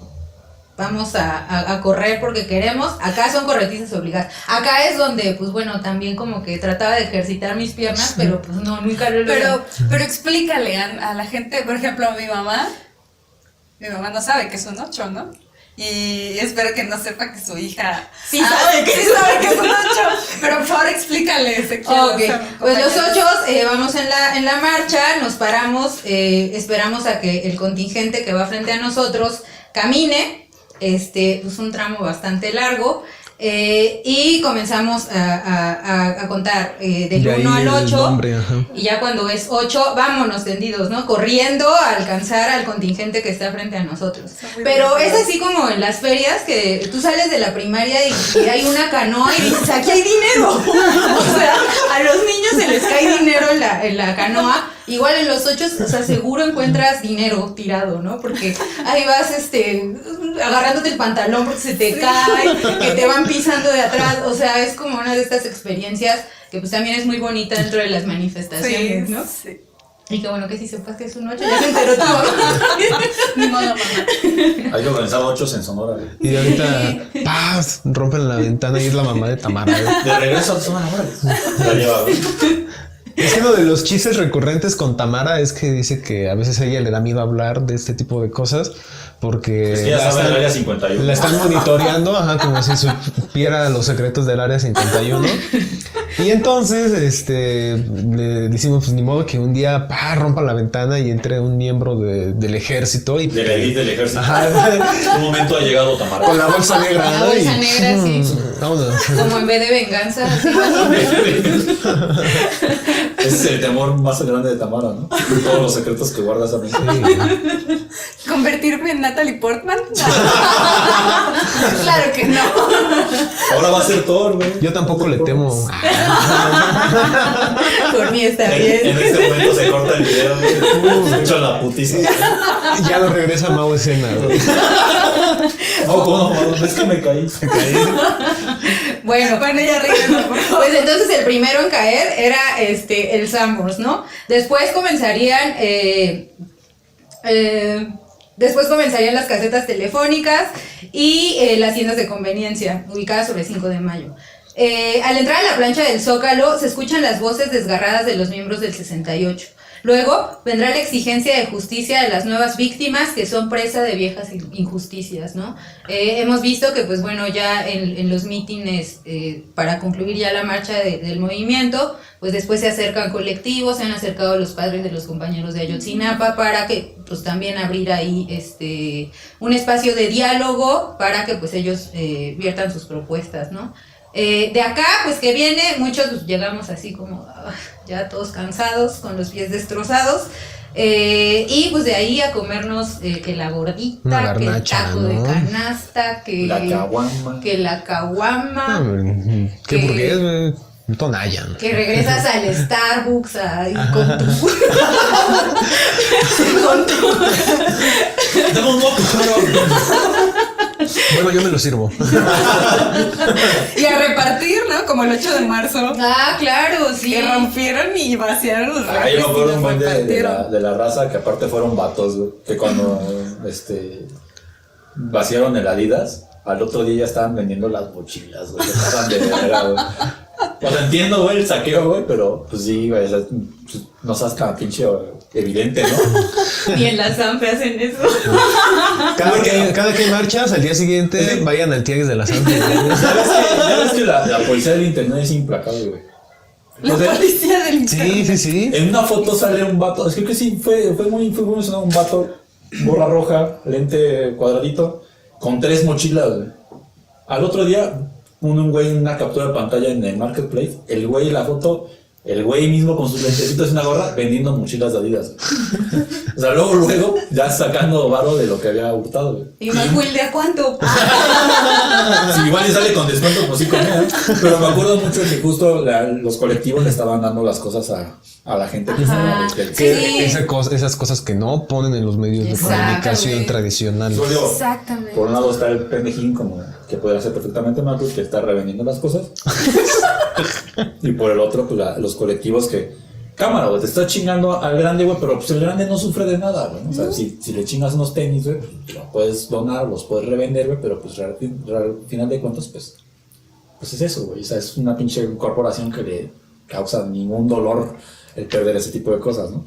vamos a correr porque queremos. Acá son corretizas obligadas. Acá es donde, pues bueno, también como que trataba de ejercitar mis piernas, pero pues no, nunca lo logré. Pero explícale a la gente, por ejemplo, a mi mamá no sabe que es un 8, ¿no? Y espero que no sepa que su hija Sí sabe que es un 8. Pero por favor explícale, Ezequiel. Ok, pues los 8 vamos en la marcha, nos paramos, esperamos a que el contingente que va frente a nosotros camine, pues un tramo bastante largo, y comenzamos a contar del Y ahí 1 al el 8, nombre, ajá. y ya cuando es 8, vámonos tendidos, ¿no? Corriendo a alcanzar al contingente que está frente a nosotros. Pero es así como en las ferias que tú sales de la primaria y hay una canoa y dices, aquí hay dinero. O sea, a los niños se les cae dinero en la canoa. Igual en los 8, o sea, seguro encuentras dinero tirado, ¿no? Porque ahí vas, agarrándote el pantalón porque se te cae, que te van pisando de atrás. O sea, es como una de estas experiencias que pues también es muy bonita dentro de las manifestaciones, ¿no? Sí. Y qué bueno que sí sepas que es un 8, ya se enteró tu mamá. Ni modo, mamá. hay que organizar 8 en Sonora, güey. Y ahorita, ¡paz! Rompen la ventana y es la mamá de Tamara, güey. De regreso a Sonora, güey. La lleva, güey. Es que uno de los chistes recurrentes con Tamara es que dice que a veces a ella le da miedo hablar de este tipo de cosas porque Es que ya sabe el área 51. la están monitoreando, ajá, como si supiera los secretos del área 51. Y entonces, le decimos, pues ni modo que un día rompa la ventana y entre un miembro del ejército y De la elite del ejército. Ajá. En un momento ha llegado Tamara. Con la bolsa negra. La ¿no? bolsa Y- negra, sí. Vámonos. Como en vez de venganza, así más o menos. Ese es el temor más grande de Tamara, ¿no? Todos los secretos que guarda esa mente. ¿Convertirme en Natalie Portman? Claro que no. Ahora va a ser Thor, güey. Yo tampoco le temo. Por mí está En bien. este momento se corta el video, güey. Se echa la putiza. Ya lo regresa Mau Escena, güey. No, es que me caí. Bueno, Ya regresó, por favor. pues entonces el primero en caer era el Sanborns, ¿no? Después comenzarían las casetas telefónicas y las tiendas de conveniencia, ubicadas sobre 5 de Mayo. Al entrar a la plancha del Zócalo, se escuchan las voces desgarradas de los miembros del 68. Luego vendrá la exigencia de justicia de las nuevas víctimas que son presa de viejas injusticias, ¿no? Hemos visto que, pues bueno, ya en los mítines, para concluir ya la marcha del movimiento, pues después se acercan colectivos, se han acercado los padres de los compañeros de Ayotzinapa para que, pues también abrir ahí un espacio de diálogo para que, pues ellos viertan sus propuestas, ¿no? De acá, pues que viene, muchos pues, llegamos así como ya todos cansados, con los pies destrozados, y pues de ahí a comernos que la gordita, Una que el garnacha, taco ¿no? de canasta, que La caguama. que la caguama, ¿Qué Que- burgués, güey? Un Tonayan. que regresas al Starbucks ahí con tu... con tu... Tengo un moco. Bueno, yo me lo sirvo. Y a repartir, ¿no? Como el 8 de marzo. Ah, claro, sí. Que rompieron y vaciaron los Ay, yo me acuerdo un buen de repartieron. la raza que aparte fueron vatos, güey. Que cuando vaciaron el Adidas, al otro día ya estaban vendiendo las mochilas, güey. Se pasan de verga, güey. O sea, entiendo, güey, el saqueo, güey, pero pues sí, güey, o sea, pues, no seas tan pinche evidente, ¿no? Y en la Sanfe hacen eso. Cada que marchas, al día siguiente vayan al tianguis de la Santa. Ya ves que la policía del internet es implacable, güey. La O sea, policía del internet. Sí, sí, sí. en una foto sale un vato, es que sí, fue muy sonado, un vato, gorra roja, lente cuadradito, con 3 mochilas, güey. Al otro día, un güey en una captura de pantalla en el marketplace, el güey la foto, el güey mismo con sus lentecitos y una gorra vendiendo mochilas de Adidas. O sea, luego, ya sacando varo de lo que había hurtado, güey. ¿Y Macuil de a cuánto? Si igual le sale con descuento, pues sí comía. Pero me acuerdo mucho que justo los colectivos le estaban dando las cosas a la gente que Ajá. Sí. Esas cosas que no ponen en los medios de comunicación Exactamente. tradicionales. Yo digo, Exactamente. por un lado está el pendejín como que puede hacer perfectamente Marcos, que está revendiendo las cosas. Y por el otro, pues los colectivos que, cámara, güey, te estás chingando al grande, güey, pero pues el grande no sufre de nada, güey. O sea, si le chingas unos tenis, güey, pues los puedes donar, los puedes revender, güey, pero pues al final de cuentas, pues es eso, güey. O sea, es una pinche corporación que le causa ningún dolor el perder ese tipo de cosas, ¿no?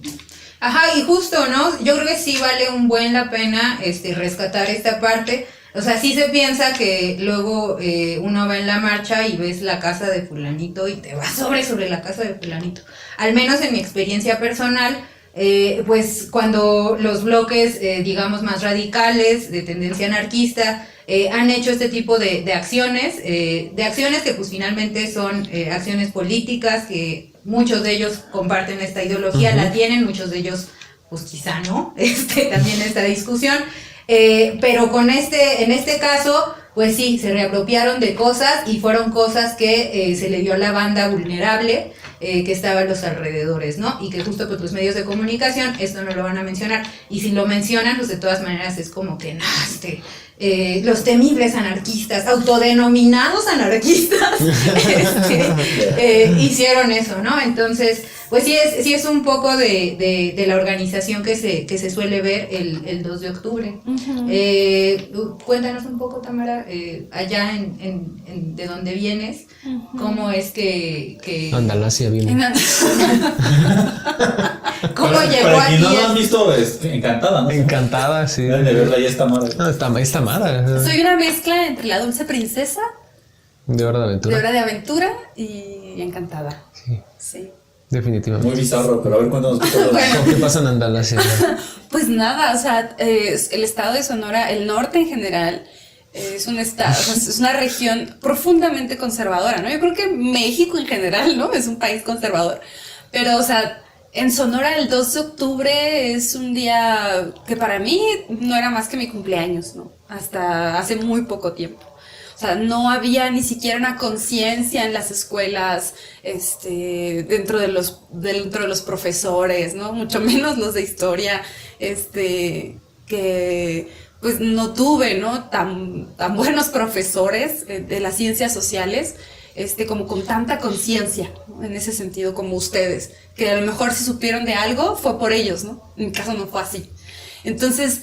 Ajá, y justo, ¿no? Yo creo que sí vale un buen la pena rescatar esta parte. O sea, sí se piensa que luego uno va en la marcha y ves la casa de fulanito y te vas sobre la casa de fulanito. Al menos en mi experiencia personal, pues cuando los bloques, digamos, más radicales, de tendencia anarquista, han hecho este tipo de acciones que pues finalmente son acciones políticas, que muchos de ellos comparten esta ideología, la tienen, muchos de ellos pues quizá no, también esta discusión. Pero en este caso, pues sí, se reapropiaron de cosas y fueron cosas que se le dio a la banda vulnerable que estaba a los alrededores, ¿no? Y que justo pues los medios de comunicación esto no lo van a mencionar. Y si lo mencionan, pues de todas maneras es como que los temibles anarquistas, autodenominados anarquistas, hicieron eso, ¿no? Entonces, pues sí es un poco de la organización que se suele ver el 2 de octubre. Cuéntanos un poco, Tamara, allá de donde vienes, cómo es que Andalasia viene. ¿Cómo llegó Para aquí? quien no lo han visto, Encantada, ¿no? Encantada, sí. Deben de verla, ya está madre. No, está Mara. Soy una mezcla entre la dulce princesa, De Hora de Aventura. de Hora de Aventura y Encantada. Sí. Definitivamente. Muy bizarro, pero a ver cuándo nos quitamos. ¿Qué pasa en Andalasia? Pues nada, o sea, el estado de Sonora, el norte en general, es un estado, o sea, es una región profundamente conservadora, ¿no? Yo creo que México en general, ¿no? Es un país conservador. Pero, o sea, en Sonora el 2 de octubre es un día que para mí no era más que mi cumpleaños, ¿no? Hasta hace muy poco tiempo. O sea, no había ni siquiera una conciencia en las escuelas, dentro de los profesores, ¿no? Mucho menos los de historia, que pues no tuve, ¿no? Tan buenos profesores de las ciencias sociales, como con tanta conciencia, ¿no? En ese sentido, como ustedes, que a lo mejor si supieron de algo fue por ellos, ¿no? En mi caso no fue así. Entonces,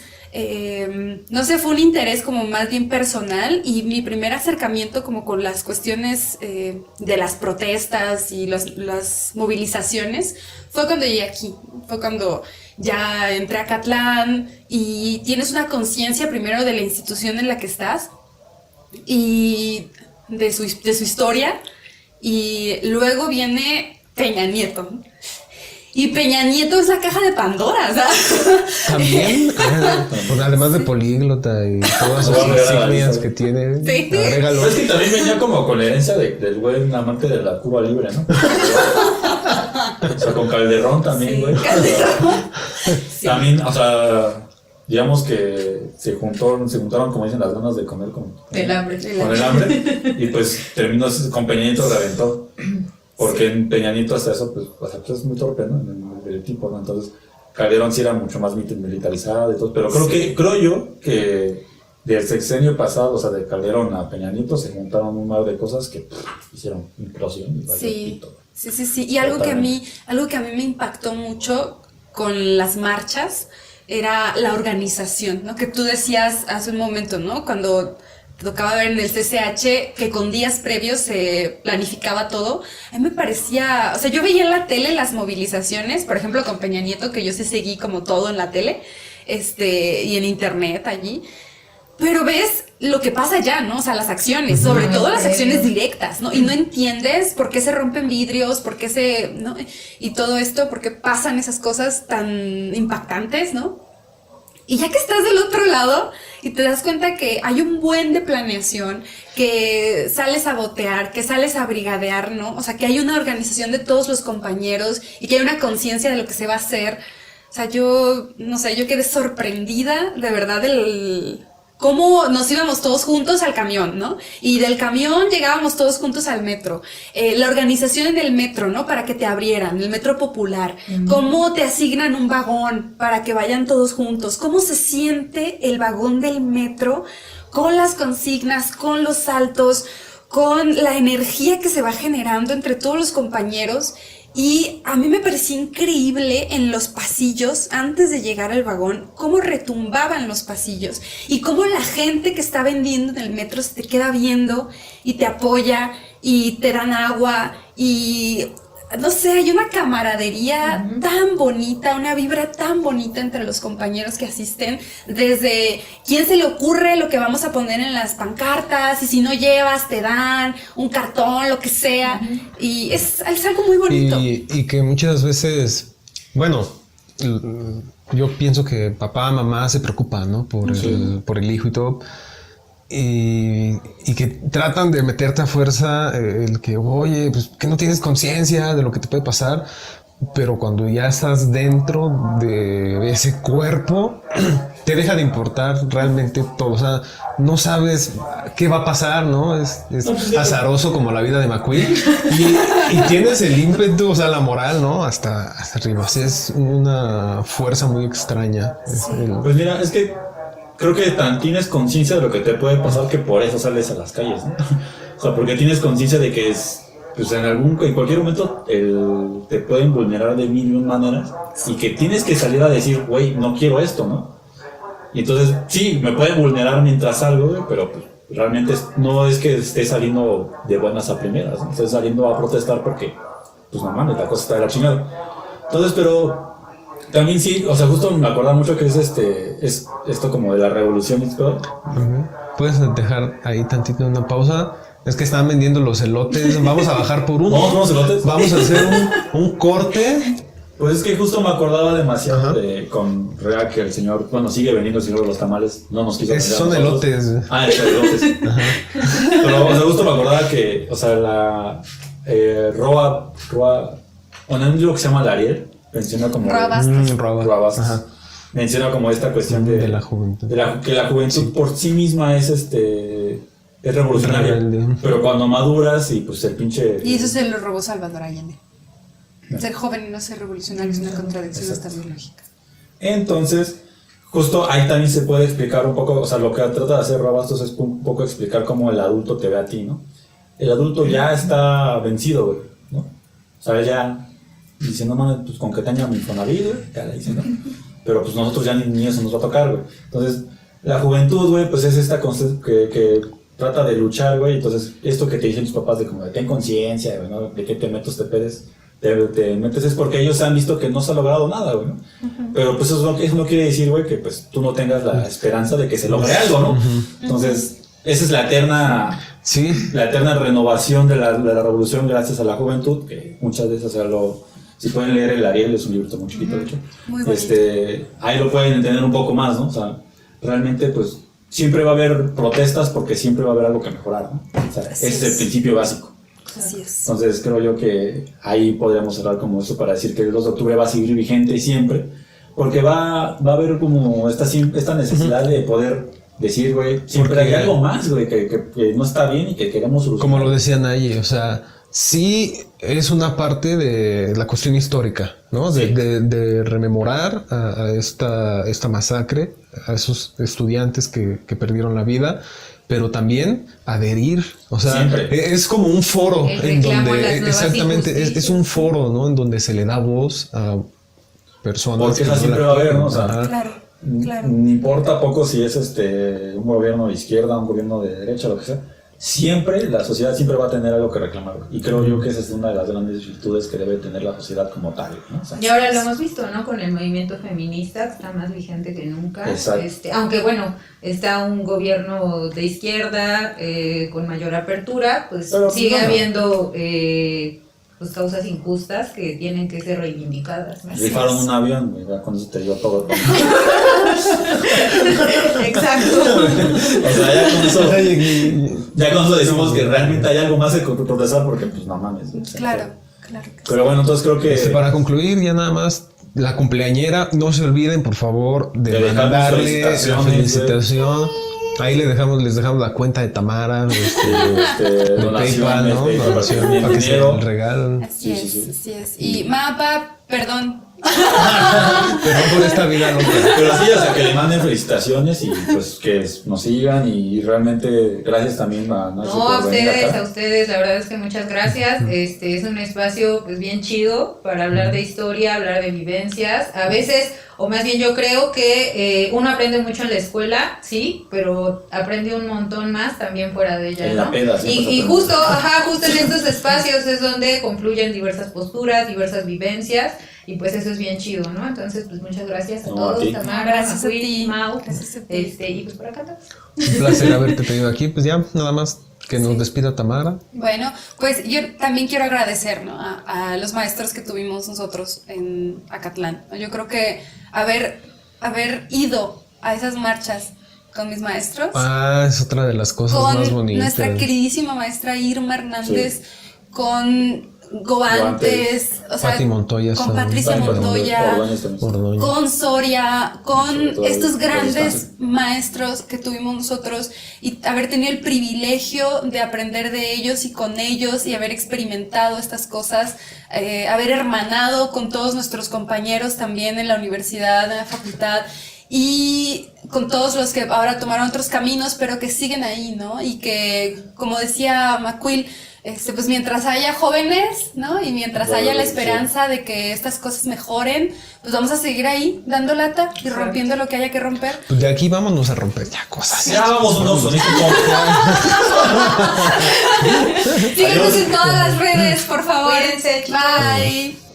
no sé, fue un interés como más bien personal, y mi primer acercamiento como con las cuestiones de las protestas y las movilizaciones fue cuando llegué aquí, fue cuando ya entré a Catlán y tienes una conciencia primero de la institución en la que estás y de su historia, y luego viene Peña Nieto. Y Peña Nieto es la caja de Pandora, ¿sabes? También, además de políglota y todas sus insignias que tiene, Sí. agrégalo. Pero es que también venía como con la herencia del güey, un amante de la Cuba Libre, ¿no? O sea, con Calderón también, güey. Sí. También, o sea, digamos que se juntaron, como dicen, las ganas de comer con El hambre. con el hambre, y pues terminó con Peña Nieto, reventó. Porque en Peña Nieto hasta eso, pues, o sea, pues es muy torpe, ¿no? El tipo, ¿no? Entonces, Calderón sí era mucho más militarizado y todo. Pero creo yo que del sexenio pasado, o sea, de Calderón a Peña Nieto, se juntaron un mar de cosas que hicieron implosión y valió Sí, pito. sí. Y algo que a mí me impactó mucho con las marchas era la organización, ¿no? Que tú decías hace un momento, ¿no? Cuando tocaba ver en el CCH que con días previos se planificaba todo. A mí me parecía, o sea, yo veía en la tele las movilizaciones, por ejemplo con Peña Nieto, que yo sí seguí como todo en la tele, y en internet allí, pero ves lo que pasa allá, ¿no? O sea, las acciones, sobre todo las acciones directas, ¿no? Y no entiendes por qué se rompen vidrios, por qué ¿no? Y todo esto, por qué pasan esas cosas tan impactantes, ¿no? Y ya que estás del otro lado y te das cuenta que hay un buen de planeación, que sales a botear, que sales a brigadear, ¿no? O sea, que hay una organización de todos los compañeros y que hay una conciencia de lo que se va a hacer. O sea, yo, no sé, yo quedé sorprendida de verdad del cómo nos íbamos todos juntos al camión, ¿no? Y del camión llegábamos todos juntos al metro. La organización en el metro, ¿no? Para que te abrieran, el metro popular. Cómo te asignan un vagón para que vayan todos juntos. Cómo se siente el vagón del metro con las consignas, con los saltos, con la energía que se va generando entre todos los compañeros. Y a mí me parecía increíble en los pasillos, antes de llegar al vagón, cómo retumbaban los pasillos y cómo la gente que está vendiendo en el metro se te queda viendo y te apoya y te dan agua y no sé, hay una camaradería tan bonita, una vibra tan bonita entre los compañeros que asisten, desde quién se le ocurre lo que vamos a poner en las pancartas, y si no llevas te dan un cartón, lo que sea, y es algo muy bonito. Y que muchas veces, bueno, yo pienso que papá, mamá se preocupan, ¿no? Por el hijo y todo. Y que tratan de meterte a fuerza el que, oye, pues que no tienes conciencia de lo que te puede pasar, pero cuando ya estás dentro de ese cuerpo, te deja de importar realmente todo. O sea, no sabes qué va a pasar, ¿no? Es azaroso como la vida de McQueen y tienes el ímpetu, o sea, la moral, ¿no? Hasta arriba. O sea, es una fuerza muy extraña. Pues mira, es que creo que tan tienes conciencia de lo que te puede pasar que por eso sales a las calles, ¿no? O sea, porque tienes conciencia de que pues en cualquier momento te pueden vulnerar de mil y un maneras y que tienes que salir a decir, güey, no quiero esto, ¿no? Y entonces, sí, me pueden vulnerar mientras salgo, güey, pero pues, realmente no es que esté saliendo de buenas a primeras, ¿no? Estoy saliendo a protestar porque, pues no mames, la cosa está de la chingada. Entonces, pero también sí, o sea, justo me acordaba mucho que es esto como de la revolución y todo. ¿Puedes dejar ahí tantito una pausa? Es que están vendiendo los elotes. Vamos a bajar por uno. ¿Vamos elotes? Vamos a hacer un corte. Pues es que justo me acordaba demasiado con Rea que el señor, bueno, sigue vendiendo el señor de los tamales, no nos quiso vender. Son elotes. Es elotes. Pero, o sea, justo me acordaba que, o sea, la Roa, bueno, hay un libro que se llama La Ariel, menciona como Roa Bastos. Menciona como esta cuestión de la juventud. Que la juventud por sí misma es revolucionaria. Rebelde. Pero cuando maduras y pues el pinche. Y eso se lo robó Salvador Allende. Ser joven y no ser revolucionario es una contradicción hasta biológica. Entonces, justo ahí también se puede explicar un poco, o sea, lo que trata de hacer Roa Bastos es un poco explicar cómo el adulto te ve a ti, ¿no? El adulto ya está vencido, güey, ¿no? O sea, ya dice, no mames, pues con que tenga mi Infonavit, güey, ya le dice, ¿no? Pero pues nosotros ya ni eso nos va a tocar, güey. Entonces, la juventud, güey, pues es esta que trata de luchar, güey. Entonces, esto que te dicen tus papás de como de ten conciencia, güey, ¿no? De que te metes, te metes es porque ellos han visto que no se ha logrado nada, güey, ¿no? Pero pues eso no quiere decir, güey, que pues tú no tengas la esperanza de que se logre algo, ¿no? Entonces, esa es la eterna renovación de la revolución gracias a la juventud, que muchas veces, o sea, si pueden leer el Ariel, es un libro muy chiquito, de hecho. Muy bonito. Ahí lo pueden entender un poco más, ¿no? O sea, realmente, pues, siempre va a haber protestas porque siempre va a haber algo que mejorar, ¿no? O sea, ese es el principio básico. Así es. Entonces, creo yo que ahí podríamos cerrar como eso para decir que el 2 de octubre va a seguir vigente siempre, porque va a haber como esta necesidad de poder decir, güey, siempre hay algo más, güey, que no está bien y que queremos solucionar. Como lo decían ahí, o sea, sí es una parte de la cuestión histórica, ¿no? Sí. De rememorar a esta masacre, a esos estudiantes que perdieron la vida, pero también adherir, o sea, siempre. Es como un foro en donde, exactamente, es un foro, ¿no? En donde se le da voz a personas. Porque esa siempre va a haber, ¿no? O sea, Claro. No importa poco si es un gobierno de izquierda, un gobierno de derecha, lo que sea. Siempre, la sociedad siempre va a tener algo que reclamar. Y creo yo que esa es una de las grandes virtudes que debe tener la sociedad como tal, ¿no? O sea, y ahora lo hemos visto, ¿no? Con el movimiento feminista, que está más vigente que nunca. Exacto. Aunque bueno, está un gobierno de izquierda con mayor apertura, pues pero, sigue habiendo pues, causas injustas que tienen que ser reivindicadas, ¿no? rifaron un avión, güey, con eso te dio todo. Exacto. O sea, ya con eso decimos que realmente hay algo más que progresar porque, pues, no mames. O sea, Claro, claro. Pero bueno, entonces creo que... Para concluir, ya nada más, la cumpleañera, no se olviden, por favor, de Le dejamos mandarle la felicitaciones, felicitación. Ahí les dejamos la cuenta de Tamara, de PayPal, ¿no? Donación, para que se dinero. regalen. Así es. Y Mapa, perdón. Perdón por esta vida loca. Pero sí, o sea, que le manden felicitaciones y pues que nos sigan y realmente gracias también a Nacho No, a por venir acá. ustedes, la verdad es que muchas gracias. Es un espacio pues bien chido para hablar de historia, hablar de vivencias. A veces, o más bien yo creo que uno aprende mucho en la escuela, sí, pero aprende un montón más también fuera de ella, En ¿no? la peda, Y justo en estos espacios es donde confluyen diversas posturas, diversas vivencias. Y pues eso es bien chido, ¿no? Entonces, pues muchas gracias a No, todos, a ti. Tamara, Gracias a Macuil, ti. Mau, Gracias a ti. y pues por acá estamos. Un placer haberte tenido aquí. Pues ya, nada más que nos despida Tamara. Bueno, pues yo también quiero agradecer, ¿no?, a los maestros que tuvimos nosotros en Acatlán. Yo creo que haber ido a esas marchas con mis maestros, Es otra de las cosas más con bonitas. nuestra queridísima maestra Irma Hernández, con Goantes, o sea, Pati Montoya, con Patricia Montoya, Ordóñez. con Soria, con Sobre todo estos el grandes descanso. maestros que tuvimos nosotros y haber tenido el privilegio de aprender de ellos y con ellos y haber experimentado estas cosas, haber hermanado con todos nuestros compañeros también en la universidad, en la facultad y con todos los que ahora tomaron otros caminos pero que siguen ahí, ¿no? Y que, como decía Macuil, pues mientras haya jóvenes, ¿no? Y mientras haya la esperanza de que estas cosas mejoren, pues vamos a seguir ahí dando lata y rompiendo lo que haya que romper. Pues de aquí vámonos a romper ya cosas. Ya vamos unos sonidos. Síguenos en todas las redes, por favor. Cuídense, chicos. Bye.